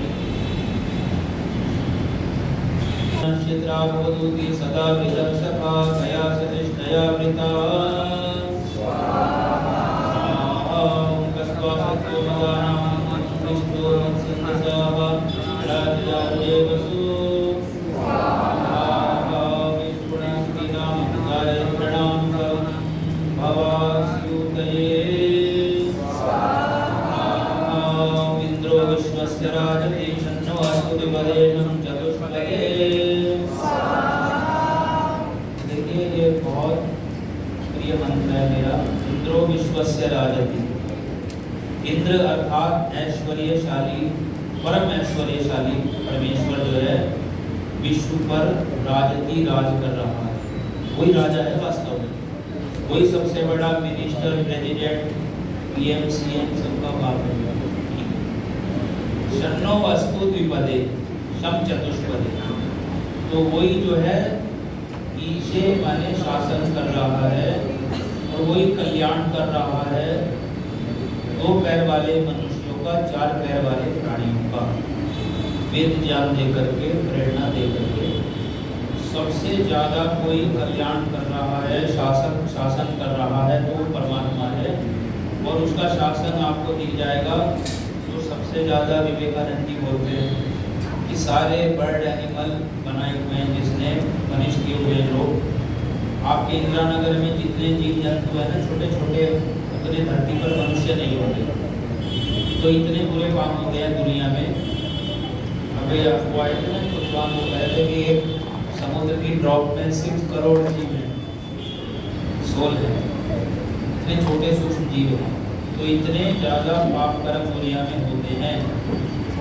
Speaker 1: क्षेत्रावधूति सदा विदर्शका कया सतिष्ठया वृता ओम कस्त्वा सत्यो भगानां विष्णु संदसाव राजयादेवसु विष्णुनास्तिनां गायत्र्याणां भवास्युतये इंद्रो विश्वस्य राजते शन्नो अस्तु विपदेनं चतुष्पदे। देखिए ये बहुत प्रिय मंत्र है मेरा, इंद्रो विश्वस्य राजति। इंद्र अर्थात ऐश्वर्यशाली, परम ऐश्वर्यशाली परमेश्वर जो है विश्व पर राजति, राज कर रहा है, वही राजा है वास्तव में, वही सबसे बड़ा मिनिस्टर, प्रेसिडेंट, पीएम, सीएम सबका बाप है। शन्नो अस्तु द्विपदे शम चतुष्पदे, तो वही जो है ईशे माने शासन कर रहा है, और वही कल्याण कर रहा है दो पैर वाले मनुष्यों का, चार पैर वाले प्राणियों का, वेद ज्ञान दे करके, प्रेरणा दे करके। सबसे ज़्यादा कोई कल्याण कर रहा है, शासन कर रहा है तो वो परमात्मा है, और उसका शासन आपको दिख जाएगा। जो सबसे ज़्यादा विवेकानंद जी बोलते हैं कि सारे बर्ड एनिमल बनाए हुए हैं जिसने मनीष किए हुए लोग। आपके इंदिरा नगर में जितने जीव जंतु हैं ना, छोटे छोटे, उतने धरती पर मनुष्य नहीं होते। तो इतने बुरे काम हो गए हैं दुनिया में। अभी आपको आए थे ना कुछ बात हो रहे थे कि एक समुद्र की ड्रॉप में 6 करोड़ जीव हैं, सोल है, इतने छोटे सूक्ष्म जीव हैं। तो इतने ज़्यादा पाप कर्म दुनिया में होते हैं।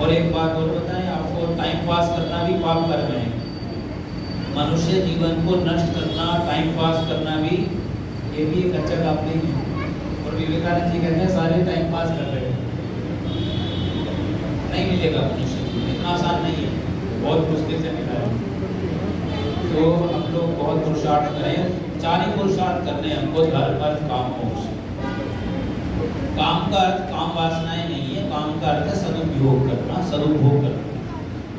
Speaker 1: और एक बात और बताएं आपको, टाइम पास करना भी पाप कर्म है। मनुष्य जीवन को नष्ट करना, टाइम पास करना भी, ये भी एक अच्छा काम नहीं है। और विवेकानंद जी कहते हैं सारे टाइम पास कर रहे हैं, नहीं मिलेगा मनुष्य, इतना आसान नहीं है, बहुत मुश्किल से मिला है। तो हम लोग बहुत पुरुषार्थ करें, 4 ही पुरुषार्थ करने हैं हमको, धर्म, अर्थ, काम, मोक्ष। काम का अर्थ काम वासनाएं नहीं है, काम का अर्थ है सदुपयोग करना, सदुपभोग करना।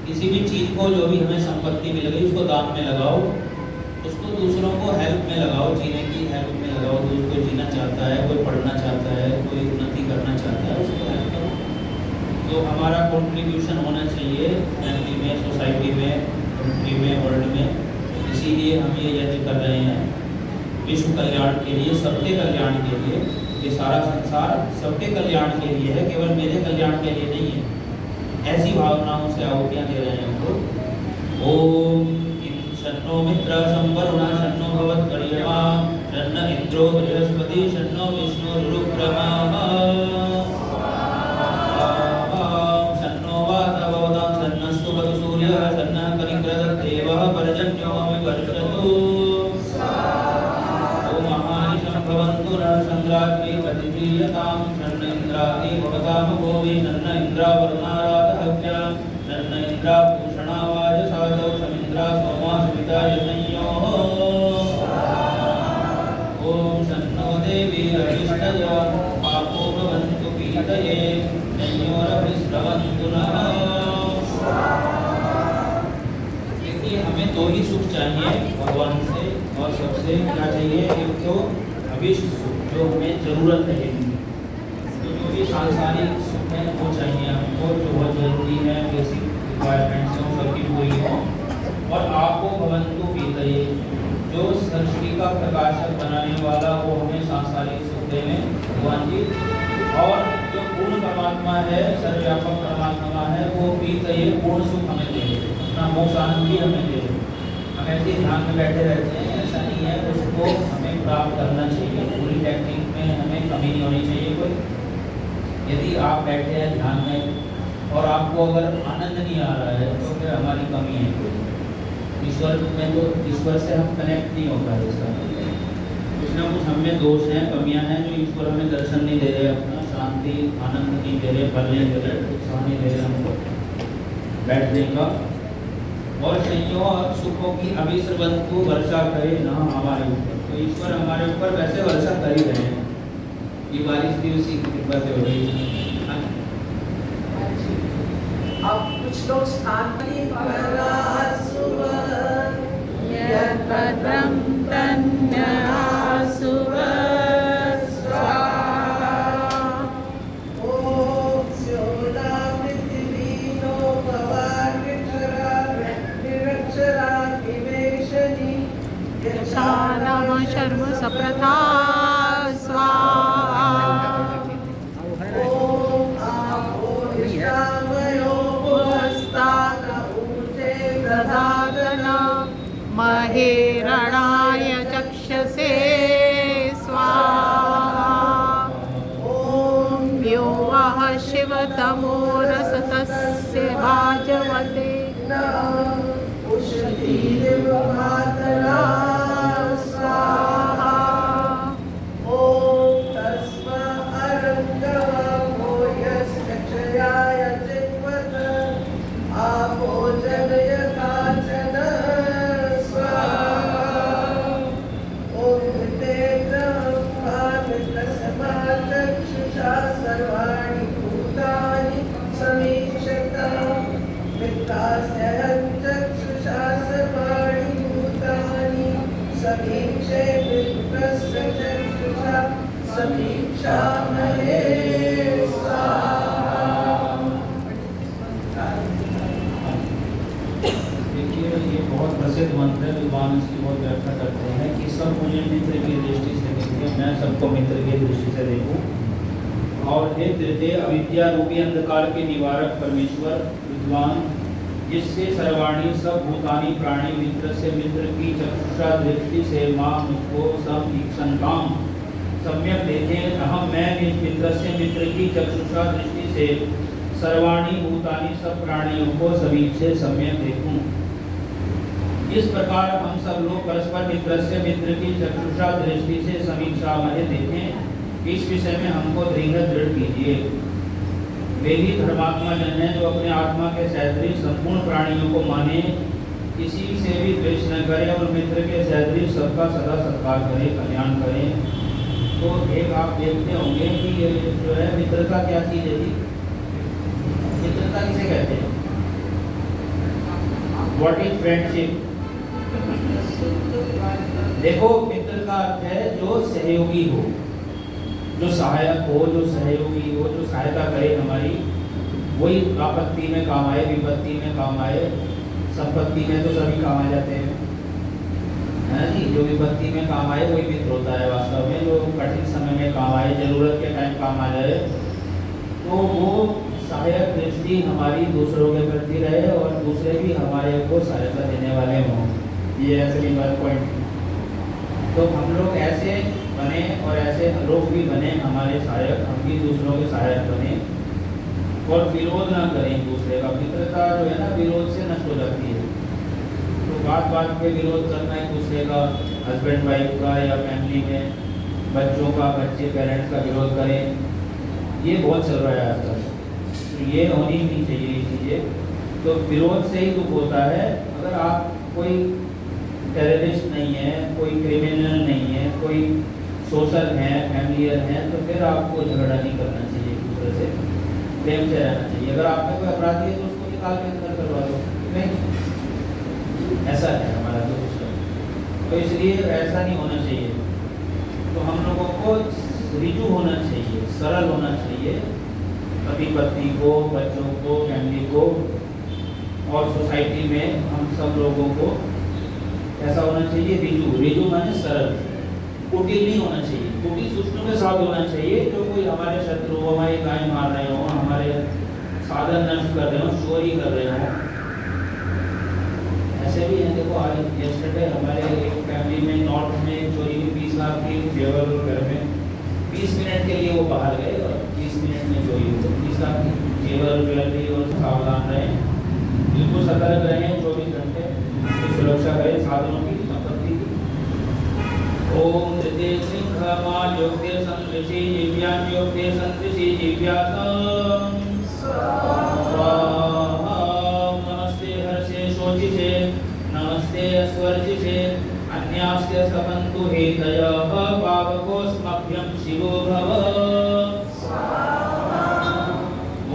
Speaker 1: किसी भी चीज़ को, जो भी हमें संपत्ति मिल गई, उसको दान में लगाओ, उसको दूसरों को हेल्प में लगाओ, जीने की हेल्प में लगाओ। कोई जीना चाहता है, कोई पढ़ना चाहता है, कोई उन्नति करना चाहता है, उसको हेल्प करो। तो हमारा कंट्रीब्यूशन होना चाहिए फैमिली में, सोसाइटी में,
Speaker 3: कंट्री में, वर्ल्ड में। इसीलिए हम ये यज्ञ कर रहे हैं विश्व कल्याण के लिए, सबके कल्याण के लिए। ये सारा संसार सबके कल्याण के लिए है, केवल मेरे कल्याण के लिए नहीं है। ऐसी भावनाओं से आहुतियाँ दे रहे हैं हम लोग। ओम शन्नो मित्र संवरुणः शन्नो भवत्कर्यमा शन्न इंद्रो बृहस्पति शन्नो विष्णुरुक्रमः शन्नो वातवोदं शन्नस्तु सूर्यः शन्नः कनिक्रददेवः पर्जन्योऽमि वर्षतु ओम महानिशं भवन्तु नः संग्राग्नि प्रतिप्रीयतां शन्न इन्द्राग्नि भवतां भोवि शन्न इन्द्रावरुणाराधहव्या शन्न इन्द्राभूषणावाजसादौ शमिन्द्रा सोमा सविता यज्ञयोः ओम शन्नो देवी रविष्टया पापो भवन्तु पीतये नयोरभिस्रवन्तु नः। देखिए, हमें दो ही सुख चाहिए भगवान से, और सबसे क्या चाहिए? एक तो अभिष्ट सुख, जो हमें जरूरत है। तो जो भी सांसारिक सुख है वो चाहिए हमको, जो बहुत जरूरी है, बेसिक रिक्वायरमेंट्स हैं सबकी पूरी हो। और आपको भवन्तु पीतये, जो सृष्टि का प्रकाशक बनाने वाला, वो हमें सांसारिक सुख देने भगवान जी। और जो पूर्ण परमात्मा है, सर्वव्यापक परमात्मा है, वो पीतये पूर्ण सुख हमें दे, अपना मोक्ष आनंद भी हमें दे। हम ऐसे ध्यान में बैठे रहते हैं, ऐसा नहीं है, उसको हमें प्राप्त करना चाहिए। पूरी टेक्निक में हमें कमी नहीं होनी चाहिए कोई। यदि आप बैठे हैं ध्यान में और आपको अगर आनंद नहीं आ रहा है, तो फिर हमारी कमी है कोई। ईश्वर में तो ईश्वर से हम कनेक्ट नहीं हो पा रहे। इसका कुछ ना कुछ हमें दोष हैं, कमियां हैं, जो ईश्वर हमें दर्शन नहीं दे रहे, अपना शांति आनंद नहीं दे रहे, फल नहीं दे रहे, उत्साह नहीं दे रहे हमको बैठने का। और संयोग और सुखों की अभिस्रवंत को वर्षा करे ना हमारे ऊपर। तो ईश्वर हमारे ऊपर वैसे वर्षा कर ही रहे हैं। ये बारिश भी उसी की कृपा से हो रही है।
Speaker 2: अब कुछ लोग स्थान
Speaker 4: यद्भद्रं तन्नयासुवः स्वाहा।
Speaker 2: ओम स्योदा पृथ्वीनो भवानिक्षरा निवेशनि
Speaker 4: यच्छानः शर्म सप्रथा स्वाहा।
Speaker 2: ओम आपो निष्कामयो भुवस्तान ऊर्जे
Speaker 4: ददातना महेरणाय चक्षसे स्वाहा।
Speaker 2: ओम
Speaker 4: यो वः शिवतमोरसतस्य भाजवते
Speaker 2: उषती विभातना स्वाहा। ओम तस्मा अरंगवो यस्यक्षयाय चिन्वत आपो जनयकाचन स्वाहा। ओम तेजस्माचक्षुषा सर्वाणि भूतानि समीक्षता वित्तास्यहं चक्षुषा सर्वाणि भूतानि समीक्षे वित्तस्य चक्षुषा समीक्षामहे स्वाहा।
Speaker 1: देखिए, ये बहुत प्रसिद्ध मंत्र है, विद्वान इसकी बहुत व्याख्या करते हैं कि सब मुझे मित्र की दृष्टि से देखिए, मैं सबको मित्र की दृष्टि से देखूं। और हे तृतीय अविद्या रूपी अंधकार के निवारक परमेश्वर विद्वान, जिससे सर्वाणी सब भूतानी प्राणी मित्र से मित्र की चक्षुषा दृष्टि से मां मुझको सब ईक्षणकाम सम्यक देखें। अहम मैं इस मित्र से मित्र की चक्षुषा दृष्टि से सर्वाणी भूतानी सब प्राणियों को सभी से सम्यक देखूं। इस प्रकार हम सब लोग परस्पर मित्र से मित्र की चक्षुषा दृष्टि से समीक्षा में देखें। इस विषय में हमको दृढ़ कीजिए। वे ही धर्मात्मा जन हैं, जो अपने आत्मा के सदृश संपूर्ण प्राणियों को माने, किसी से भी द्वेष न करे और मित्र के सदृश सबका सदा सत्कार करे, कल्याण करे। तो एक आप देखते होंगे कि ये जो है मित्रता क्या चीज है? मित्रता किसे कहते हैं? What is friendship? देखो, मित्र का अर्थ है जो सहयोगी हो, जो सहायक हो, जो सहयोगी हो, जो सहायता करे हमारी, वही आपत्ति में काम आए, विपत्ति में काम आए, संपत्ति में तो सभी काम आ जाते हैं, है ना जी। जो विपत्ति में काम आए वही मित्र होता है वास्तव में। जो कठिन समय में काम आए, जरूरत के टाइम काम आ जाए, तो वो सहायक दृष्टि हमारी दूसरों के प्रति रहे और दूसरे भी हमारे को सहायता देने वाले हों। ये असली बात पॉइंट। तो हम लोग ऐसे बने और ऐसे लोग भी बने हमारे सहायक, हम भी दूसरों के सहायक बने और विरोध ना करें दूसरे का। मित्रता जो है ना विरोध से नष्ट हो जाती है। तो बात बात पे विरोध करना एक दूसरे का, हस्बैंड वाइफ का या फैमिली में बच्चों का, बच्चे पेरेंट्स का विरोध करें, ये बहुत चल रहा है आजकल। तो ये होनी नहीं चाहिए ये चीज़ें। तो विरोध से ही दुख होता है। अगर आप कोई टेररिस्ट नहीं है, कोई क्रिमिनल नहीं है, कोई सोशल है, फैमिलियर है, तो फिर आपको झगड़ा नहीं करना चाहिए, एक दूसरे से प्रेम से रहना चाहिए। अगर आप में कोई अपराधी है तो उसको निकाल के अंदर करवा दो, नहीं, ऐसा है हमारा तो सिस्टम। तो इसलिए ऐसा नहीं होना चाहिए। तो हम लोगों को रिजू होना चाहिए, सरल होना चाहिए, पति पत्नी को, बच्चों को, फैमिली को और सोसाइटी में हम सब लोगों को ऐसा होना चाहिए रिजू। रिजू माने सरल, कुटिल नहीं होना चाहिए। कुटिल दुष्टों के साथ होना चाहिए, जो कोई हमारे शत्रु हो, हमारी गाय मार रहे हो, हमारे साधन नष्ट कर रहे हो, चोरी कर रहे हो, ऐसे भी हैं। देखो आज यस्टरडे हमारे एक फैमिली में नॉर्थ में चोरी की 20 लाख की जेवर घर में 20 मिनट के लिए वो बाहर गए और 20 मिनट में चोरी हुई 20 लाख की जेवर ज्वेलरी। और सावधान रहें, बिल्कुल सतर्क रहें, 24 घंटे सुरक्षा करें साधनों की, संपत्ति की। ओम ऋते सिंहमा योग्य संतृषि दिव्यां योग्य संतृषि दिव्यासं स्वाहा। नमस्ते हर्षे शोचिषे, नमस्ते स्वर्जिषे, अन्यास्य सपन्तु हेतयः, पावकोऽस्मभ्यं शिवो भव।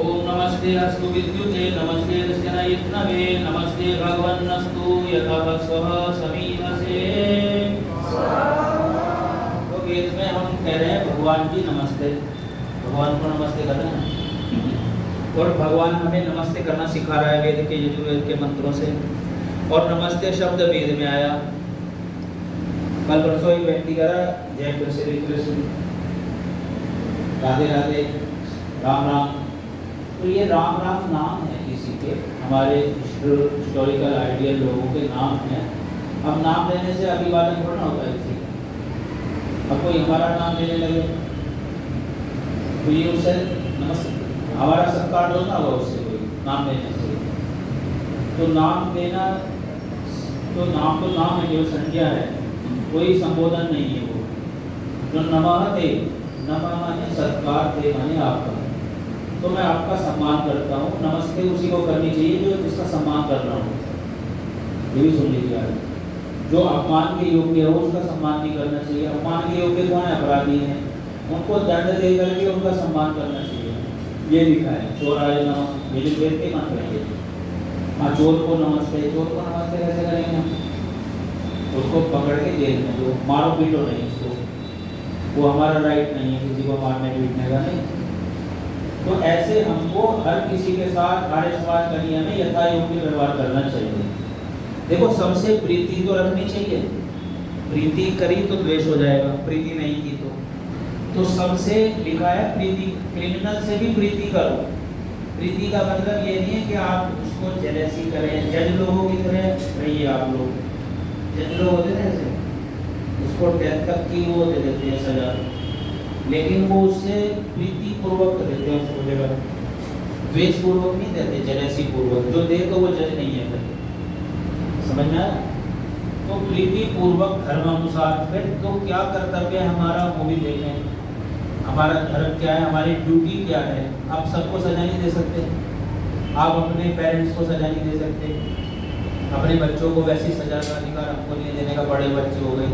Speaker 1: ओम नमस्ते अस्तु विद्युते, नमस्ते दस्यनयित्नवे, नमस्ते भगवन्नस्तु यतः स्वः समीहसे। तो वेद में हम कह रहे हैं भगवान की नमस्ते, भगवान को नमस्ते कर रहे हैं और भगवान हमें नमस्ते करना सिखा रहा है वेद के, यजुर्वेद के मंत्रों से। और नमस्ते शब्द वेद में आया। कल परसों एक व्यक्ति कह रहा जय श्री कृष्ण, राधे राधे, राम राम। तो ये राम राम नाम है किसी के, हमारे हिस्टोरिकल आइडियल लोगों के नाम हैं। अब नाम लेने से अभिवादन थोड़ा होता है किसी का। अब कोई हमारा नाम लेने लगे तो ये उससे नमस्ते, हमारा सत्कार तो ना होगा उससे कोई नाम लेने से। तो नाम देना, तो नाम है, जो संज्ञा है, कोई संबोधन नहीं है वो। जो नमः दे, नमः माने सत्कार, दे माने आपका। तो मैं आपका सम्मान करता हूँ। नमस्ते उसी को करनी चाहिए जो जिसका सम्मान कर रहा हूँ। ये भी सुन लीजिए आज, जो अपमान के योग्य है उसका सम्मान नहीं करना चाहिए। अपमान के योग्य कौन है? अपराधी हैं, उनको दंड दे करके उनका सम्मान करना चाहिए। ये लिखा है चोराय नमः, ये जो वेद के मंत्र हैं। हाँ, चोर को नमस्ते, चोर को नमस्ते कैसे करेंगे हम? उसको पकड़ के जेल में दो, मारो पीटो नहीं उसको, वो हमारा राइट नहीं है किसी को मारने पीटने का, नहीं। तो ऐसे हमको हर किसी के साथ आर्य समाज का नियम है यथा योग्य व्यवहार करना चाहिए। देखो सबसे प्रीति तो रखनी चाहिए, प्रीति करी तो द्वेष हो जाएगा, प्रीति नहीं की तो सबसे लिखा है प्रीति, क्रिमिनल से भी प्रीति करो। प्रीति का मतलब ये नहीं है कि आप उसको जेलसी करें, जज लोगों की तरह रहिए। आप लोग जज लोग होते हैं ऐसे, उसको डेथ तक की वो दे देते हैं सजा, लेकिन वो उससे प्रीति पूर्वक देते हैं उसको जगह, द्वेष पूर्वक नहीं देते, जेलसी पूर्वक। जो दे तो वो जज नहीं है, समझ में आया? तो प्रीति पूर्वक धर्म अनुसार। फिर तो क्या कर्तव्य है हमारा वो भी देखें, हमारा धर्म क्या है, हमारी ड्यूटी क्या है। आप सबको सजा नहीं दे सकते, आप अपने पेरेंट्स को सजा नहीं दे सकते, अपने बच्चों को वैसी सजा का अधिकार हमको नहीं देने का, बड़े बच्चे हो गए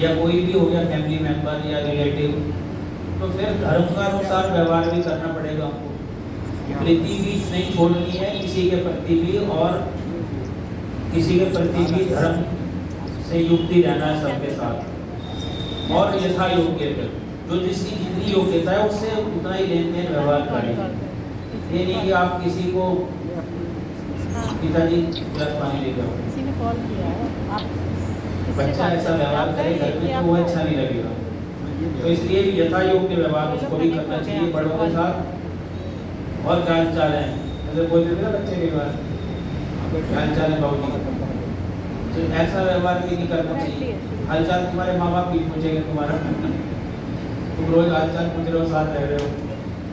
Speaker 1: या कोई भी हो गया फैमिली मेंबर या रिलेटिव, तो फिर धर्म का अनुसार व्यवहार भी करना पड़ेगा हमको। प्रीति भी नहीं छोड़नी है किसी के प्रति भी, और किसी के प्रति भी धर्म से युक्ति रहना है सबके साथ, और यथा योग्य पे जो जिसकी जितनी योग्यता है उससे उतना ही लेन देन व्यवहार करें। ये नहीं कि आप किसी को
Speaker 3: पिताजी गिलास पानी लेके आओ।
Speaker 4: किसी ने कॉल किया है आप किससे
Speaker 3: बच्चा
Speaker 4: बात
Speaker 3: ऐसा
Speaker 4: कर रहे हैं?
Speaker 3: व्यवहार
Speaker 4: आप
Speaker 3: करे घर में तो वो अच्छा नहीं लगेगा। तो इसलिए यथा योग्य व्यवहार उसको भी करना चाहिए बड़ों के साथ। और चाल चाल है ऐसे बोलते थे ना बच्चे के बाद चाल चाल है बाबू, तो ऐसा व्यवहार भी नहीं करना चाहिए। हाल चाल तुम्हारे माँ बाप भी पूछेंगे तुम्हारा, तुम रोज हाल चाल पूछ रहे हो, साथ रह रहे हो।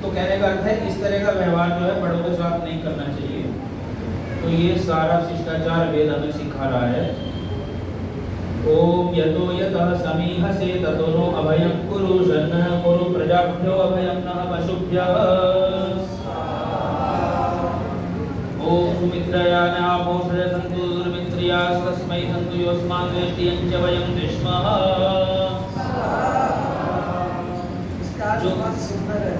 Speaker 3: तो कहने का अर्थ है इस तरह का व्यवहार जो है बड़ों के साथ नहीं करना चाहिए। तो ये सारा शिष्टाचार वेद हमें सिखा रहा है। ओम यतो यतः समीहसे ततो नो अभयं कुरु शरणः कुरु प्रजाभ्यो अभयं नः पशुभ्यः। ओम सुमित्रया नापोषय सन्तु दुर्मित्र्यास्तस्मै सन्तु योऽस्मान् वेष्टियं च वयं विष्मः।
Speaker 2: जो बहुत सुंदर है।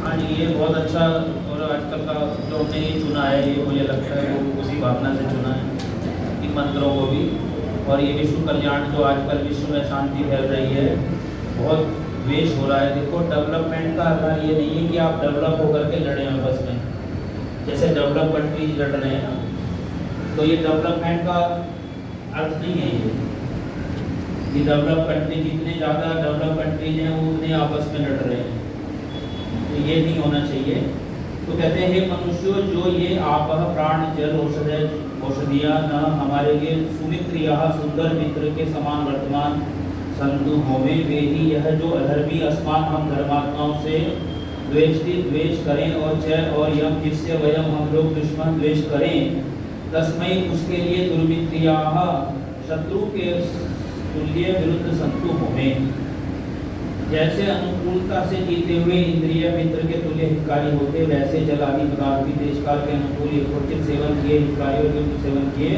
Speaker 3: हाँ जी, ये बहुत अच्छा और आजकल का जो हमने ये चुना है, ये मुझे लगता है वो उसी भावना से चुना है इन मंत्रों को भी। और ये विश्व कल्याण जो आजकल विश्व में शांति फैल रही है, बहुत द्वेष हो रहा है। देखो डेवलपमेंट का अर्थ ये नहीं है कि आप डेवलप होकर के लड़े आपस में, जैसे डेवलप कंट्रीज लड़ रहे हैं ना, तो ये डेवलपमेंट का अर्थ नहीं है ये डेवलप कंट्री, जितने ज़्यादा डेवलप कंट्रीज हैं वो उतने आपस में लड़ रहे हैं, तो ये नहीं होना चाहिए। तो कहते हैं हे मनुष्यों, जो ये आप प्राण जल औषधियाँ न हमारे लिए सुमित्र यह सुंदर मित्र के समान वर्तमान संतु होमें, वे ही यह जो अधर्मी अस्मान हम धर्मात्माओं से द्वेष करें और चय और यम जिससे वयम हम लोग दुश्मन द्वेष करें, तस्मै उसके लिए दुर्मित्रिया शत्रु के तुल्य विरुद्ध संतु होमें। जैसे अनुकूलता से जीते हुए इंद्रिय मित्र के तुल्य हितकारी होते, वैसे जल आदि पदार्थ भी देश काल के अनुकूल यथोचित सेवन किए हितकारी और सेवन किए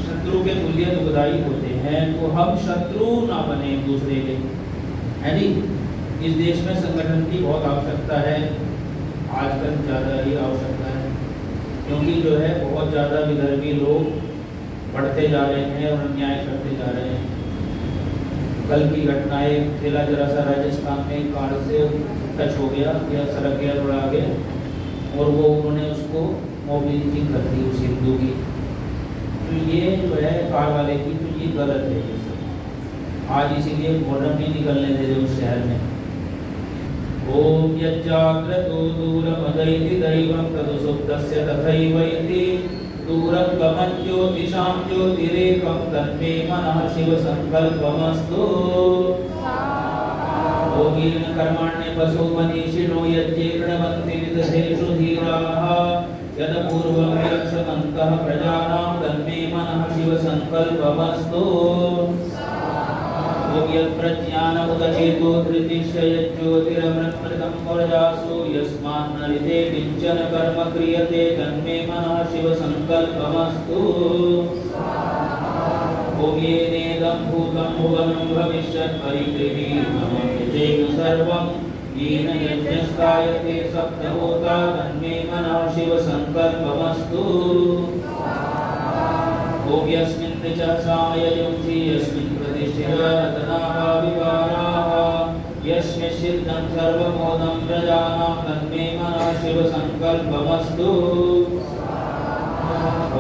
Speaker 3: शत्रु के तुल्य दुखदायी होते हैं। तो हम शत्रु ना बने एक दूसरे के, है नी। इस देश में संगठन की बहुत आवश्यकता है, आजकल ज़्यादा ही आवश्यकता है, क्योंकि जो है बहुत ज़्यादा विदर्भी लोग बढ़ते जा रहे हैं और अन्याय करते जा रहे हैं। कल की घटनाएं ठेला जरा सा राजस्थान में कार से टच हो गया या सड़क गया थोड़ा आगे, और वो उन्होंने उसको मोबिलिटी कर दी उस हिंदू की। तो ये जो है कार वाले की, तो ये गलत है ये सब। आज इसीलिए मोहर्रम नहीं निकलने दे रहे उस शहर में। ओम यज्जाग्रतो दूरमदैति दैवं तदुसुप्तस्य तथैवैति दूरं गमन ज्योतिषां ज्योतिरेकं तन्मे मनः शिव संकल्पमस्तु। ओम कर्माण्य पशु मनीषिणो यज्ञे प्रणवन्ति विदधेषु धीराः यद पूर्वं यक्षमन्तः प्रजानां तन्मे मनः शिव संकल्पमस्तु। ओम यत्प्रज्ञानमुदचेतो धृतिश्च यज्ज्योतिरमृतं प्रजासु यस्मान्नरिते किञ्चन कर्म क्रियते तन्मे मनः शिव संकल्पमस्तु। ओम येनेदं भूतं भुवनं भविष्यत् परिगृहीतमं सर्वं येन यज्ञस्तायते सप्तहोता तन्मे मनः शिव संकल्पमस्तु। ओम यस्मिन् च सामययुंसि यस्मिन् प्रतिष्ठितरत्नाः विवाराः यस्मिन् सिद्धं सर्वमोदं प्रजानां तन्मे मनः शिव संकल्पमस्तु।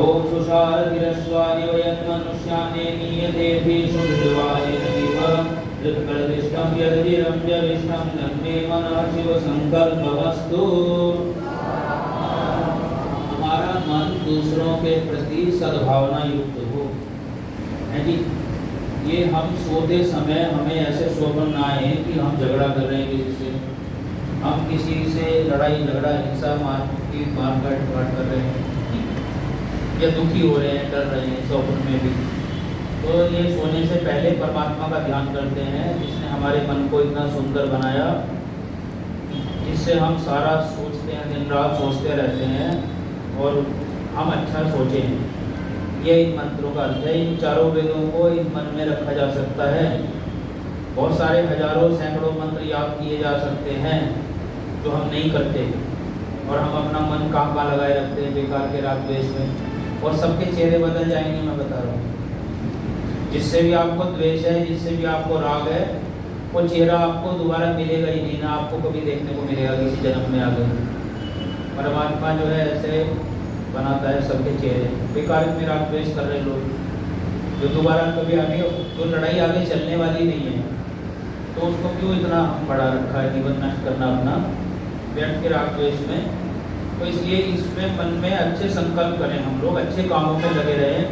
Speaker 3: ओम सुषारगिरस्वानि वयन् मनुष्याने नीयतेभिषु विद्वायेनैव यत्प्रतिष्ठं यद्धिरं जविष्ठं तन्मे मनः शिव संकल्पमस्तु। हमारा मन दूसरों के प्रति सद्भावना युक्त हो, है जी। ये हम सोते समय हमें ऐसे शोभन ना आए कि हम झगड़ा कर रहे हैं किसी से, हम किसी से लड़ाई झगड़ा हिंसा मारकाट कर रहे हैं या दुखी हो रहे हैं, डर रहे हैं स्वप्न में भी। तो ये सोने से पहले परमात्मा का ध्यान करते हैं जिसने हमारे मन को इतना सुंदर बनाया, जिससे हम सारा सोचते हैं, दिन रात सोचते रहते हैं और हम अच्छा सोचें। ये इन मंत्रों का अर्थ है। इन चारों वेदों को इन मन में रखा जा सकता है। बहुत सारे हजारों सैकड़ों मंत्र याद किए जा सकते हैं जो हम नहीं करते, और हम अपना मन कहाँ लगाए रखते हैं बेकार के राग द्वेष में, और सबके चेहरे बदल जाएंगे। मैं बता रहा हूँ, जिससे भी आपको द्वेष है, जिससे भी आपको राग है, वो चेहरा आपको दोबारा मिलेगा ही नहीं, ना आपको कभी देखने को मिलेगा किसी जन्म में आगे। परमात्मा जो है ऐसे
Speaker 1: बनाता है सबके चेहरे। बेकार में राग द्वेष कर रहे लोग, जो दोबारा कभी आगे जो लड़ाई आगे चलने वाली नहीं है, तो उसको क्यों इतना बढ़ा रखा है जीवन नष्ट करना अपना व्यर्थ के राग द्वेष में। तो इसलिए इसमें मन में अच्छे संकल्प करें, हम लोग अच्छे कामों में लगे रहें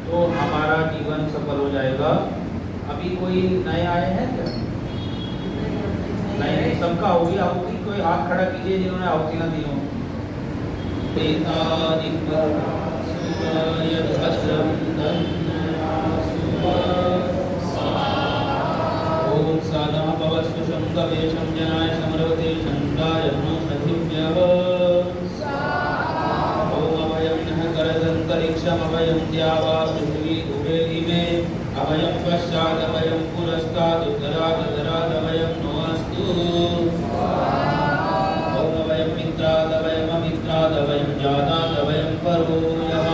Speaker 1: तो हमारा जीवन सफल हो जाएगा। अभी कोई नए आए हैं क्या? नहीं, सबका होगी आहुति। कोई हाथ खड़ा कीजिए जिन्होंने आहुति ना दी हो। ओम सादा भवस्तु शंकवेशं जनाय समरवते शंकाय नमोऽस्तुभ्यः। ओम अभयं नः करदन्तरिक्षम् अभयं द्यावा पृथिवी उभयदिमे अभयं पश्चात् अभयं पुरस्तात् उत्तरात् अधरात् अभयं नोऽस्तु। ओम अभयं मित्रात् अभयम् अमित्रात् अभयं जातात् अभयं परो यः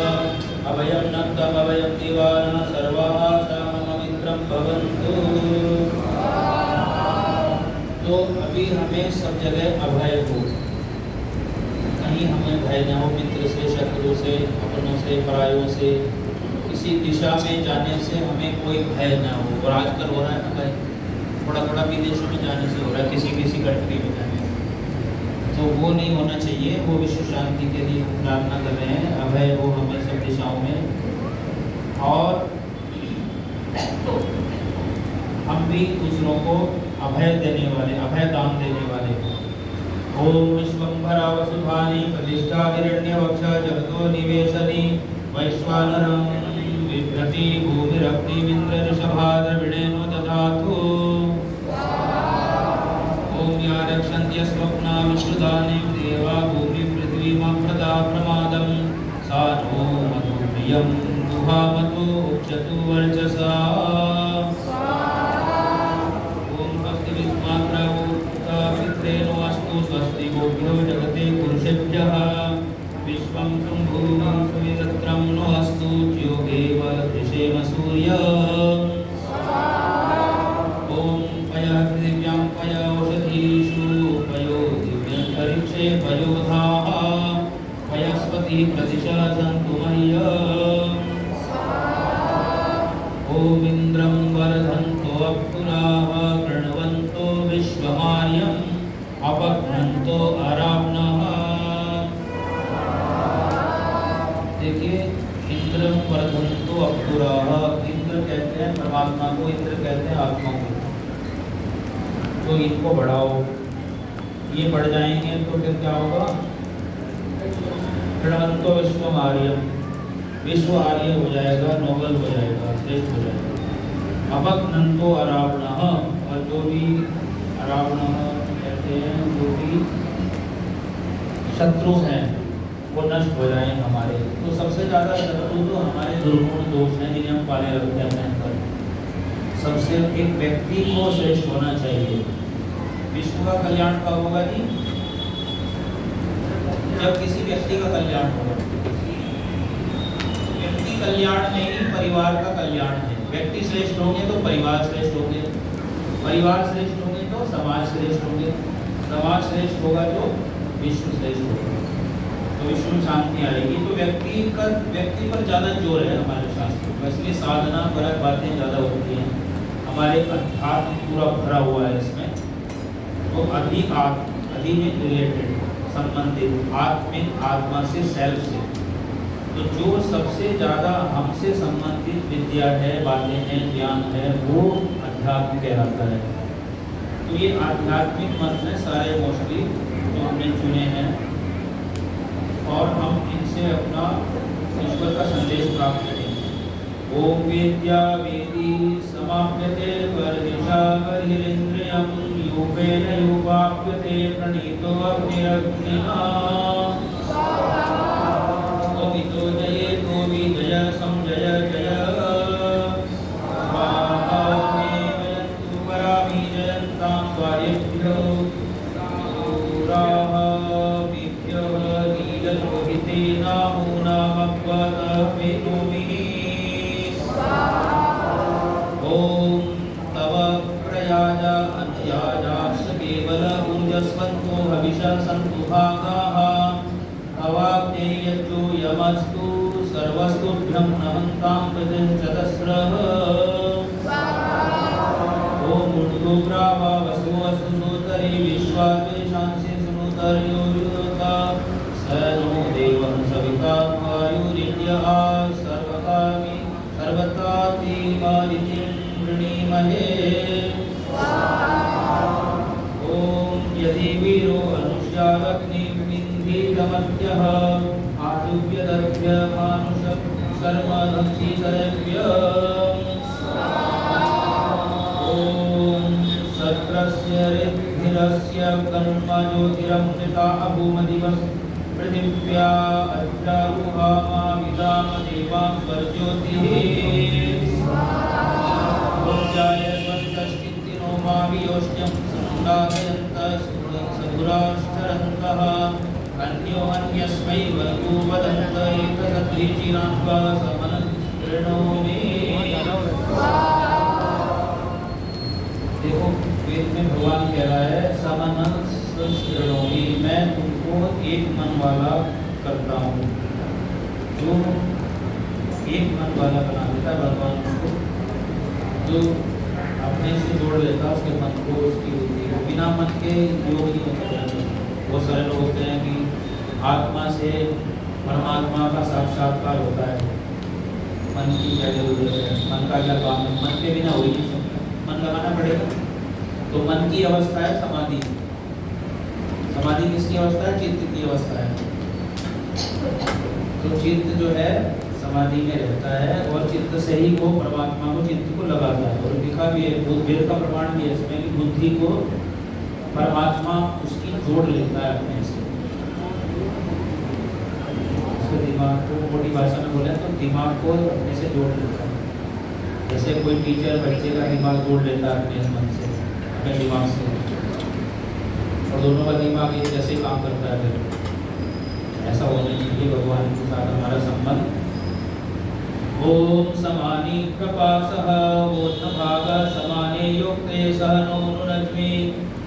Speaker 1: अभयं नक्तम् अभयं दिवानः सर्वाः मम मित्रं भवन्तु। तो अभी हमें सब जगह अभय हो, कहीं हमें भय न हो मित्र से, शत्रु से, अपनों से, परायों से, किसी दिशा में जाने से हमें कोई भय न हो। और आजकल हो रहा है ना भाई, थोड़ा थोड़ा विदेशों में जाने से हो रहा है, किसी किसी कंट्री में जाने से, तो वो नहीं होना चाहिए। वो विश्व शांति के लिए हम प्रार्थना कर रहे हैं, अभय हो हमें सब दिशाओं में। और तो हम भी दूसरों को अभय देने वाले, अभय दान देने वाले। ओम विश्वंभरा वसुधानि प्रतिष्ठा हिरण्यवक्षा जगतो निवेशनी वैश्वानरं बिभ्रति भूमिरग्निमिन्द्र ऋषभाद्रविणेनो दधातु। ओम या रक्षन्त्य स्वप्ना विश्रुदानि देवा भूमि पृथ्वीमप्रदा प्रमादं सा नो मधु प्रियं गुहामतो उच्यतु वर्चसा। स्वस्ति गोभ्यो जगते पुरुषेभ्यः विश्वं शम्भुवं सुविदत्रं नो अस्तु ज्योगेव दृशेम सूर्य। ओम पयः पृथिव्यां पय औषधीषु पयो दिव्यन्तरिक्षे पयोधाः पयस्पति प्रतिशः सन्तु मह्यम्। ओम इन्द्रं वर्धन्तो अप्सुराः कृण्वन्तो विश्वमार्यम् अपघ्नन्तो अरावणः। देखिए, इंद्र वर्धन्तो अप्सुराः, इंद्र कहते हैं परमात्मा को, इंद्र कहते हैं आत्मा को। तो इनको बढ़ाओ, ये बढ़ जाएंगे तो फिर क्या होगा? कृण्वन्तो विश्वमार्यम्, विश्व आर्य हो जाएगा, नोबल हो जाएगा, श्रेष्ठ हो जाएगा। अपघ्नन्तो अरावणः, और जो भी अरावणः जो भी शत्रु हैं वो नष्ट हो जाएं हमारे। तो सबसे ज़्यादा शत्रु तो हमारे दुर्गुण दोष हैं जिन्हें हम पाले रखते हैं अपने अंदर। सबसे एक व्यक्ति को श्रेष्ठ होना चाहिए। विश्व का कल्याण कब होगा जी? जब किसी व्यक्ति का कल्याण होगा। व्यक्ति कल्याण नहीं, परिवार का कल्याण है। व्यक्ति श्रेष्ठ होंगे तो परिवार श्रेष्ठ होंगे, परिवार श्रेष्ठ होंगे तो समाज श्रेष्ठ होंगे, समाज श्रेष्ठ होगा तो विश्व श्रेष्ठ होगा, तो विश्व में शांति आएगी। तो व्यक्ति पर ज़्यादा जोर है हमारे शास्त्रों में, इसलिए साधना परक बातें ज़्यादा होती हैं। हमारे अध्यात्म पूरा भरा हुआ है इसमें। तो अधि में रिलेटेड, संबंधित, आत्मिक, आत्मा से, सेल्फ से। तो जो सबसे ज़्यादा हमसे संबंधित विद्या है, बातें हैं, ज्ञान है, वो अध्यात्म कहलाता है। तो ये आध्यात्मिक मत में सारे मोस्टली जो हमने चुने हैं, और हम इनसे अपना ईश्वर का संदेश प्राप्त करें। ओम वेद्या वेदी समाप्यते वर्हिषा वर्हिरिन्द्रियं यूपेन यूपाप्यते प्रणीतो अग्निरग्निना। ओमितो जयेतो विजय संजय जय। स्वाहा मे वयन्तु परामी जयन्तां स्वारेभ्यो दूराः विभ्यः नीललोहिते नामो नामक्वतः वेदोमि। ओम तव प्रयाजा अन्याजाश्च केवल ऊर्जस्वन्तो हविषा सन्तु भागाः
Speaker 3: अवाप्नेयच्चो यमस्तु सर्वस्तुभ्यं नमन्तां प्रजचतस्रः ओम ऊर्ध्वप्रावा वसु वसु सोतरि विश्वात्वेषांसि सुनोतर्यो युता स नो देवं सविता आयुरिन्द्य सर्वकामि सर्वताति मादितिं वृणीमहे ओम यदि वीरो अनुष्यावग्निविन्धीतमत्यः आयुव्यदभ्य मानुषं कर्मधक्षितरेभ्यः ओम सत्रस्य ऋद्धिरस्य कर्मज्योतिरमृता अभूमदिवस पृथिव्या अद्यारुहामा विदाम देवां स्वर्ज्योतिः ऊर्जाय स्वस्तश्चित्तिनो मावियोष्यं समुदायन्तः सदुराश्चरन्तः अन्यो अन्यस्मै वदन्तु वदन्त एकसद्रीचिरान्वा समनकृणोमि। देखो वेद में भगवान कह रहा है समनस्कृणोमि, मैं तुमको एक मन वाला करता हूँ। जो एक मन वाला बना देता है भगवान को, जो अपने से जोड़ लेता है उसके मन को, उसकी बुद्धि को, बिना मन के योग नहीं होता। बहुत सारे लोग होते हैं कि आत्मा से परमात्मा का साक्षात्कार होता है, मन की क्या जरूरत है, मन का क्या काम है, मन के बिना हो ही नहीं सकता, मन लगाना पड़ेगा। तो मन की अवस्था है समाधि। समाधि किसकी अवस्था है? चित्त की अवस्था है। तो चित्त जो है समाधि में रहता है और चित्त से ही वो परमात्मा को, चित्त को लगाता है। और लिखा भी है, वेद का प्रमाण भी है इसमें कि बुद्धि को परमात्मा उसकी जोड़ लेता है अपने से। उसके दिमाग को मोटी भाषा में बोले तो दिमाग को अपने से जोड़ लेता है। जैसे कोई टीचर बच्चे का दिमाग जोड़ लेता है अपने मन से, अपने दिमाग से, और दोनों का दिमाग एक जैसे काम करता है। ऐसा होना चाहिए भगवान के साथ हमारा संबंध। ओम समानी प्रपासः ओत्नभाग समाने योक्ते सह नो नुनज्मि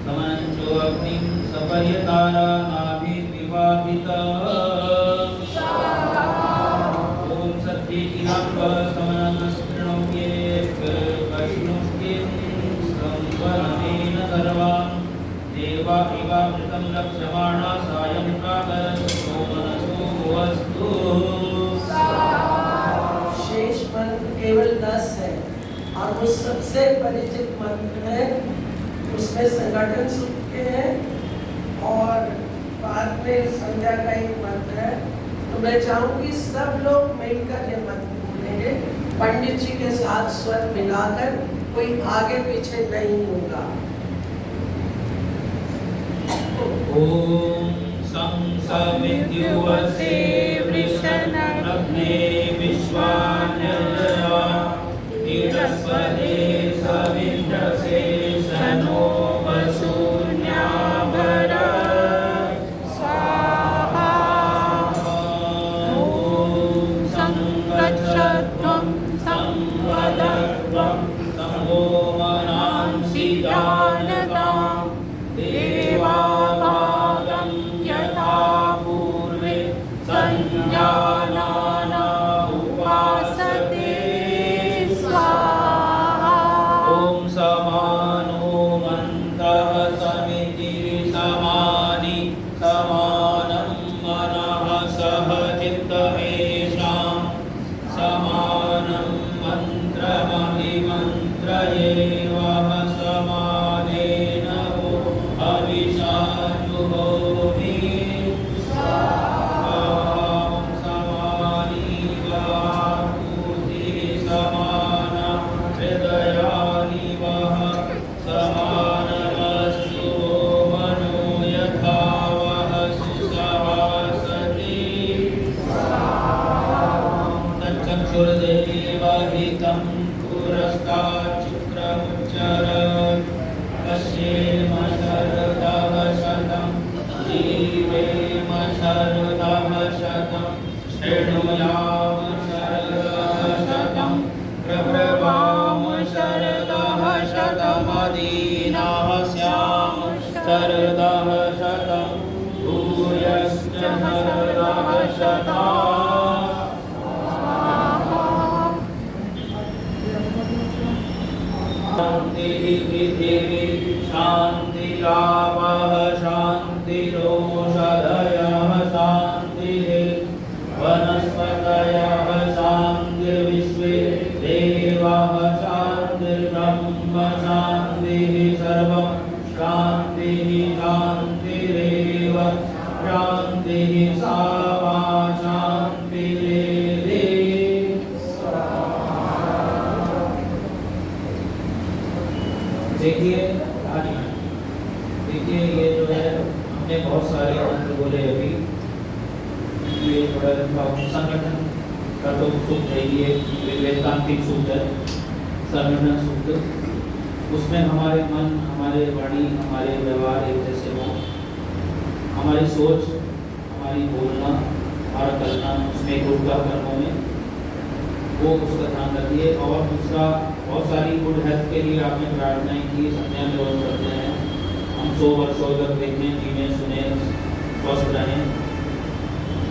Speaker 3: समनंचो अग्निं सपर्यतारा नाभिर्विवाहितः ओम सत्येकिराम्ब समनस्कृणोम्येक वैष्णुष्टिं संवरनेन सर्वान् देवा इवामृतं रक्ष्यमाणा सायं प्रातरस्तु मनसो वस्तु।
Speaker 2: शेष मंत्र केवल 10 है और वो सबसे परिचित मंत्र है। उसमें संगठन सूत्र है और बाद में संध्या का एक मंत्र है। तो मैं चाहूंगी सब लोग मिलकर ये मंत्र बोलेंगे, पंडित जी के साथ स्वर मिलाकर, कोई आगे पीछे नहीं होगा।
Speaker 3: ओम सं सविद्युवसे वृषणग्ने विश्वान्यजया नीरस्वदे सविन्द्रसे सनो वसून्याभर स्वाहा ओम संगच्छध्वं संवदध्वं संगोमनांसि जानतां देवाभागं यथा पूर्वे संजानाना उपासते स्वाहा ओम समानो मन्तः समितिर्समानि समानं मनः सह चित्तमेषां समानं मन्त्रमभिमन्त्रयेवः समानेन हविषा जुहोमि स्वाहा समानि वाक्पूति समान हृदयानि वः समानमस्तु मनो यथा वः सुसहासति तच्चक्षुर्देवहितं पुरस्ताच्चक्रमुच्चरत् पश्येम शरदः शतं जीवेम शरदः शतं शृणुयाम शरदः शतं प्रब्रवाम शरदः शतमदीनाः स्याम शरदः शतं भूयश्च शरदः शता शांति पृथिवी शांति लाभः शांतिरोषधयः शांतिः वनस्पतयः शांतिर्विश्वे देवाः शांतिर्ब्रह्म शांतिः सर्वं शांतिः शांतिरेव शांतिः सा वा शांतिरेधि। देखिए ये जो है हमने बहुत सारे मंत्र बोले अभी, ये थोड़ा संगठन का तो सूक्त है, ये वेदांतिक सूक्त है संगठन सूक्त। उसमें हमारे मन, हमारे वाणी, हमारे व्यवहार एक जैसे हो, हमारी सोच, हमारी बोलना, हमारा करना, उसमें एकरूपता कर्मों में वो उसका ध्यान रखिए। और दूसरा, बहुत सारी गुड हेल्थ के लिए आपने प्रार्थनाएं की, संज्ञा में रोज करते हैं हम 100 वर्षों तक देखें, जीने, सुने, स्वस्थ रहें।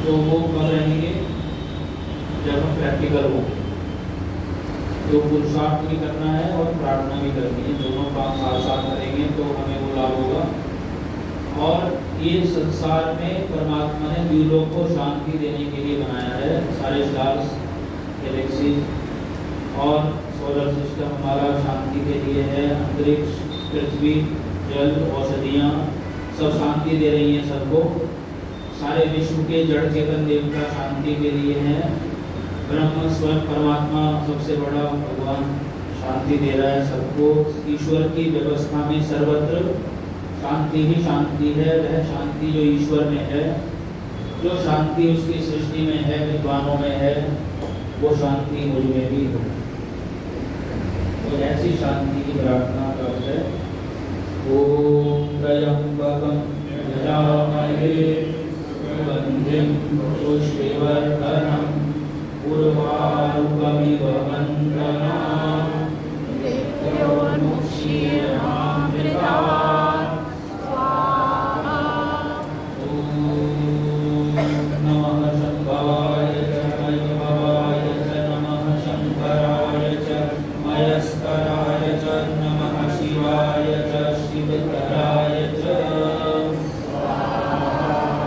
Speaker 3: तो वो कब रहेंगे? जब हम प्रैक्टिकल हो, तो पुरुषार्थ भी करना है और प्रार्थना भी करनी है, दोनों काम साथ साथ करेंगे तो हमें वो लाभ होगा। और ये संसार में परमात्मा ने द्वीलोक को शांति देने के लिए बनाया है। सारे स्टार्स, गैलेक्सीज और सोलर सिस्टम हमारा शांति के लिए है। अंतरिक्ष, पृथ्वी, जल, औषधियाँ सब शांति दे रही हैं सबको। सारे विश्व के जड़ चेतन देवता शांति के लिए हैं। ब्रह्म स्वयं परमात्मा सबसे बड़ा भगवान शांति दे रहा है सबको। ईश्वर की व्यवस्था में सर्वत्र शांति ही शांति है। वह शांति जो ईश्वर में है, जो शांति उसकी सृष्टि में है, विद्वानों में है, वो शांति मुझ में भी हो। तो ऐसी शांति की प्रार्थना करते हैं। ओम त्र्यंबकं यजामहे सुगंधिं पुष्टिवर्धनम् उर्वारुकमिव वन्दनाम् मृत्योर्मुक्षीयमामृतात् स्वाहा। ॐ नमः शंभवाय च मयभवाय च नमः शंकराय च मयस्कराय च नमः शिवाय च शिवतराय च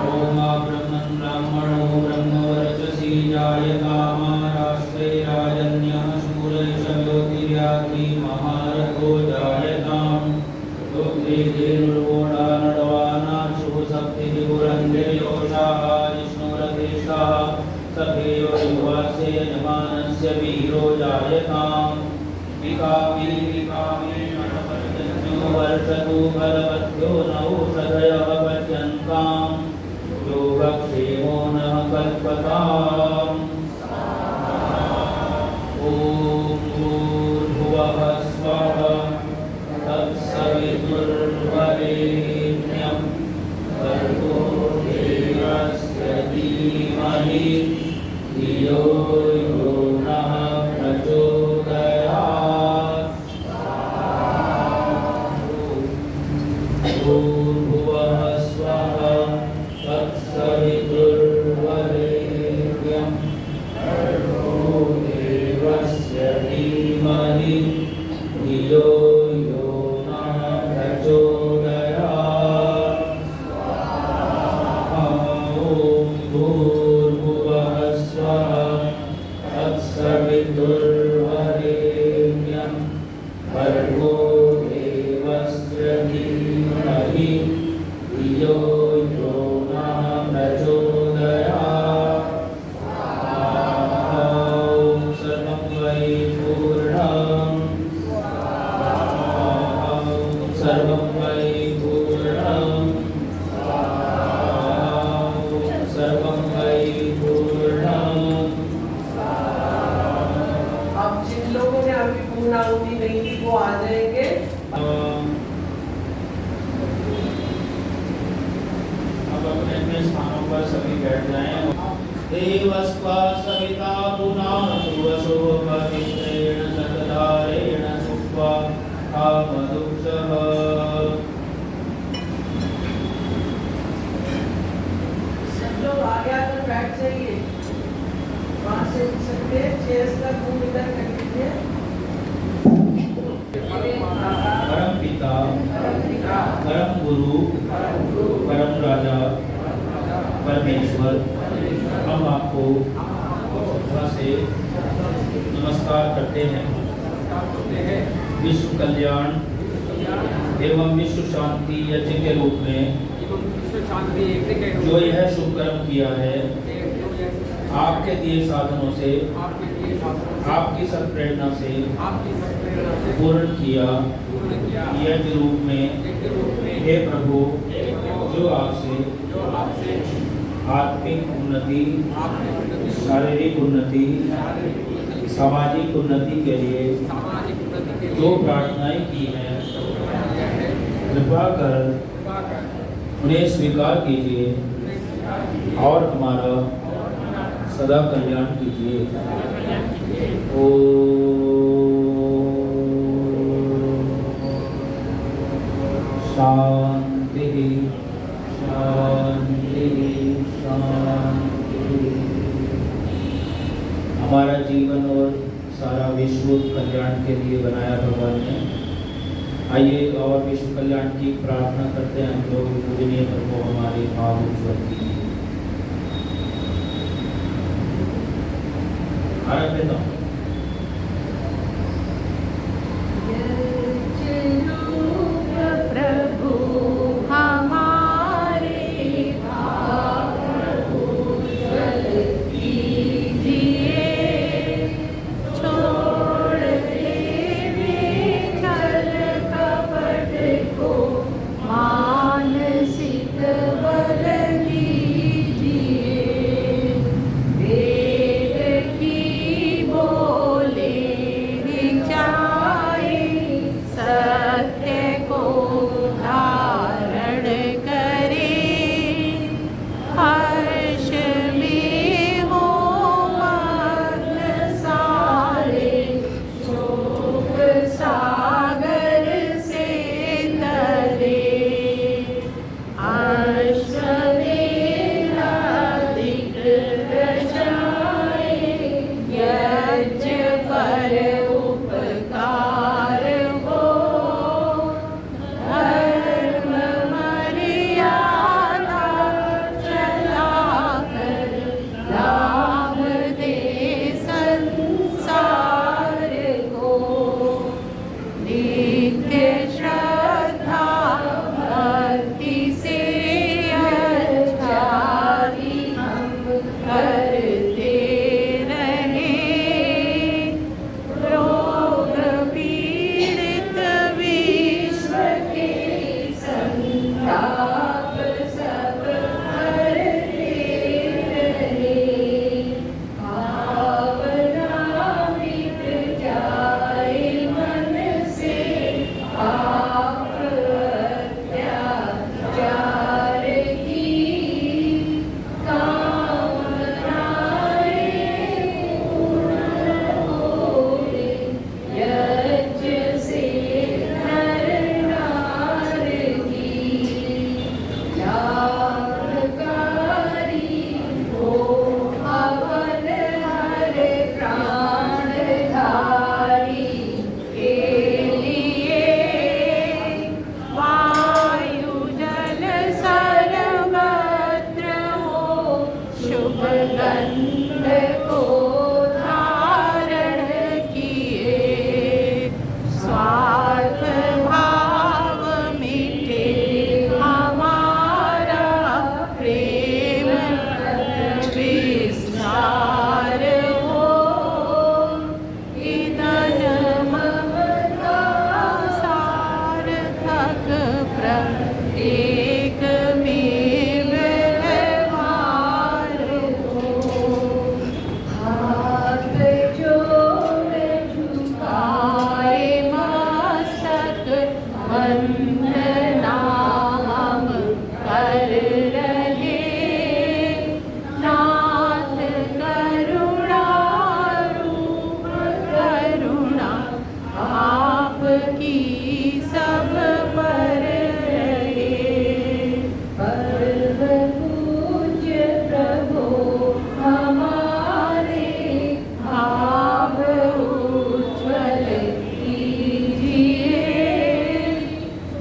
Speaker 3: ओम ब्रह्मन् ब्राह्मणो ब्रह्मवर्चसी जायतामारास्ते राजन्यः शूरैष ज्योतिर्याति महारथो जायताम् दुग्धे धेनुर्वोढा नडवाना शुभशक्तिः पुरन्दरयोषाः विष्णुरथेष्टाः सखेयो युवास्य यजमानस्य वीरो जायताम् विकामी नटपत्यन्यो वर्षतु फलवत्यो नौषधयः पच्यन्ताम् योगक्षेमो नः कल्पताम्। ॐ भूर्भुवः स्वः तत्सवितुर्वरेण्यं भर्गो देवस्य धीमहि धियो यो नः प्रचोदयात्। भूर्भुवः स्वः तत्सवितुर्वरेण्यं भर्गो देवस्य धीमहि धियो यो नः प्रचोदयात्। ॐ भूर्भुवः स्वः तत्सवितुर्वरेण्यं भर्गो देवस्य धीमहि धियो यो नः प्रचोदयात्। ॐ सर्वं वै पूर्णम् सर्वं वै पूर्णम् सर्वं वै पूर्णम्।
Speaker 2: अब जिन लोगों ने अभी पूर्णाहुति नहीं दी वो आ जाएंगे।
Speaker 3: अब अपने अपने स्थानों पर सभी बैठ जाएं। देवस्वा सविता पुनातु वसो पवित्रेण सतधारेण सुक्त्वा कामदुक्षः।
Speaker 2: सब लोग आगे आकर बैठ जाइए।
Speaker 3: गुरु, परम राजा, परमेश्वर, हम आपको श्रद्धा से नमस्कार करते हैं। विश्व कल्याण एवं विश्व शांति यज्ञ के रूप में जो यह शुभ कर्म किया है, आपके दिए साधनों से, आपकी सत्प्रेरणा से पूर्ण किया यज्ञ रूप में। हे प्रभु, जो आपसे आत्मिक उन्नति, शारीरिक उन्नति, सामाजिक उन्नति के लिए जो प्रार्थनाएं की हैं, कृपा कर उन्हें स्वीकार कीजिए और हमारा सदा कल्याण कीजिए। शांति शांति शांति। हमारा जीवन और सारा विश्व कल्याण के लिए बनाया भगवान ने। आइए और विश्व कल्याण की प्रार्थना करते हैं। हम लोग पूजनीय प्रभु हमारे भाव उज्ज्वल कीजिए। आरंभ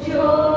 Speaker 5: जो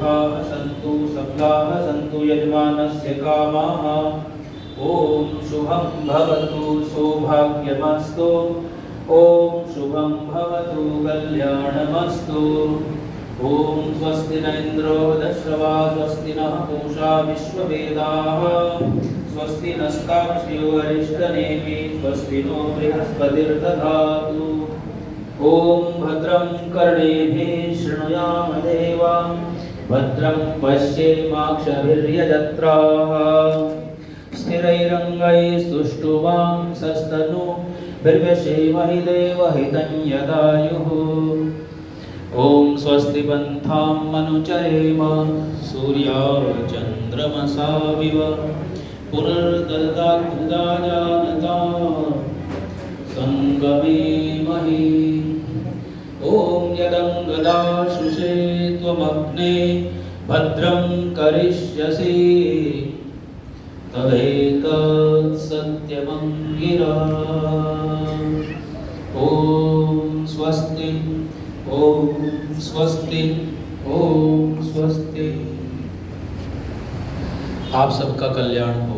Speaker 1: शुभाः सन्तु सफलाः सन्तु यजमानस्य कामाः। ॐ शुभं भवतु सौभाग्यमस्तु। ॐ शुभं भवतु कल्याणमस्तु। ॐ स्वस्ति न इन्द्रो वृद्धश्रवा स्वस्ति नः पूषा विश्ववेदाः स्वस्ति नस्तार्क्ष्यो अरिष्टनेमिः स्वस्ति नो बृहस्पतिर्दधातु। ॐ भद्रं कर्णेभिः शृणुयाम देवाः भद्रं पश्येमाक्षभिर्यजत्राः स्थिरैरङ्गैस्तुष्टुवांसस्तनूभिर्व्यसेमहि देवहितं यदायुः। ॐ स्वस्ति पन्थां मनुचरेम सूर्याचन्द्रमसाविव पुनर्ददात्मदा जानता सङ्गमेमहि। ॐ यदङ्गदाशुषे त्वमग्ने भद्रं करिष्यसि तदेतत्सत्यमङ्गिरा। ॐ स्वस्ति ॐ स्वस्ति ॐ स्वस्ति। आप सबका कल्याण हो।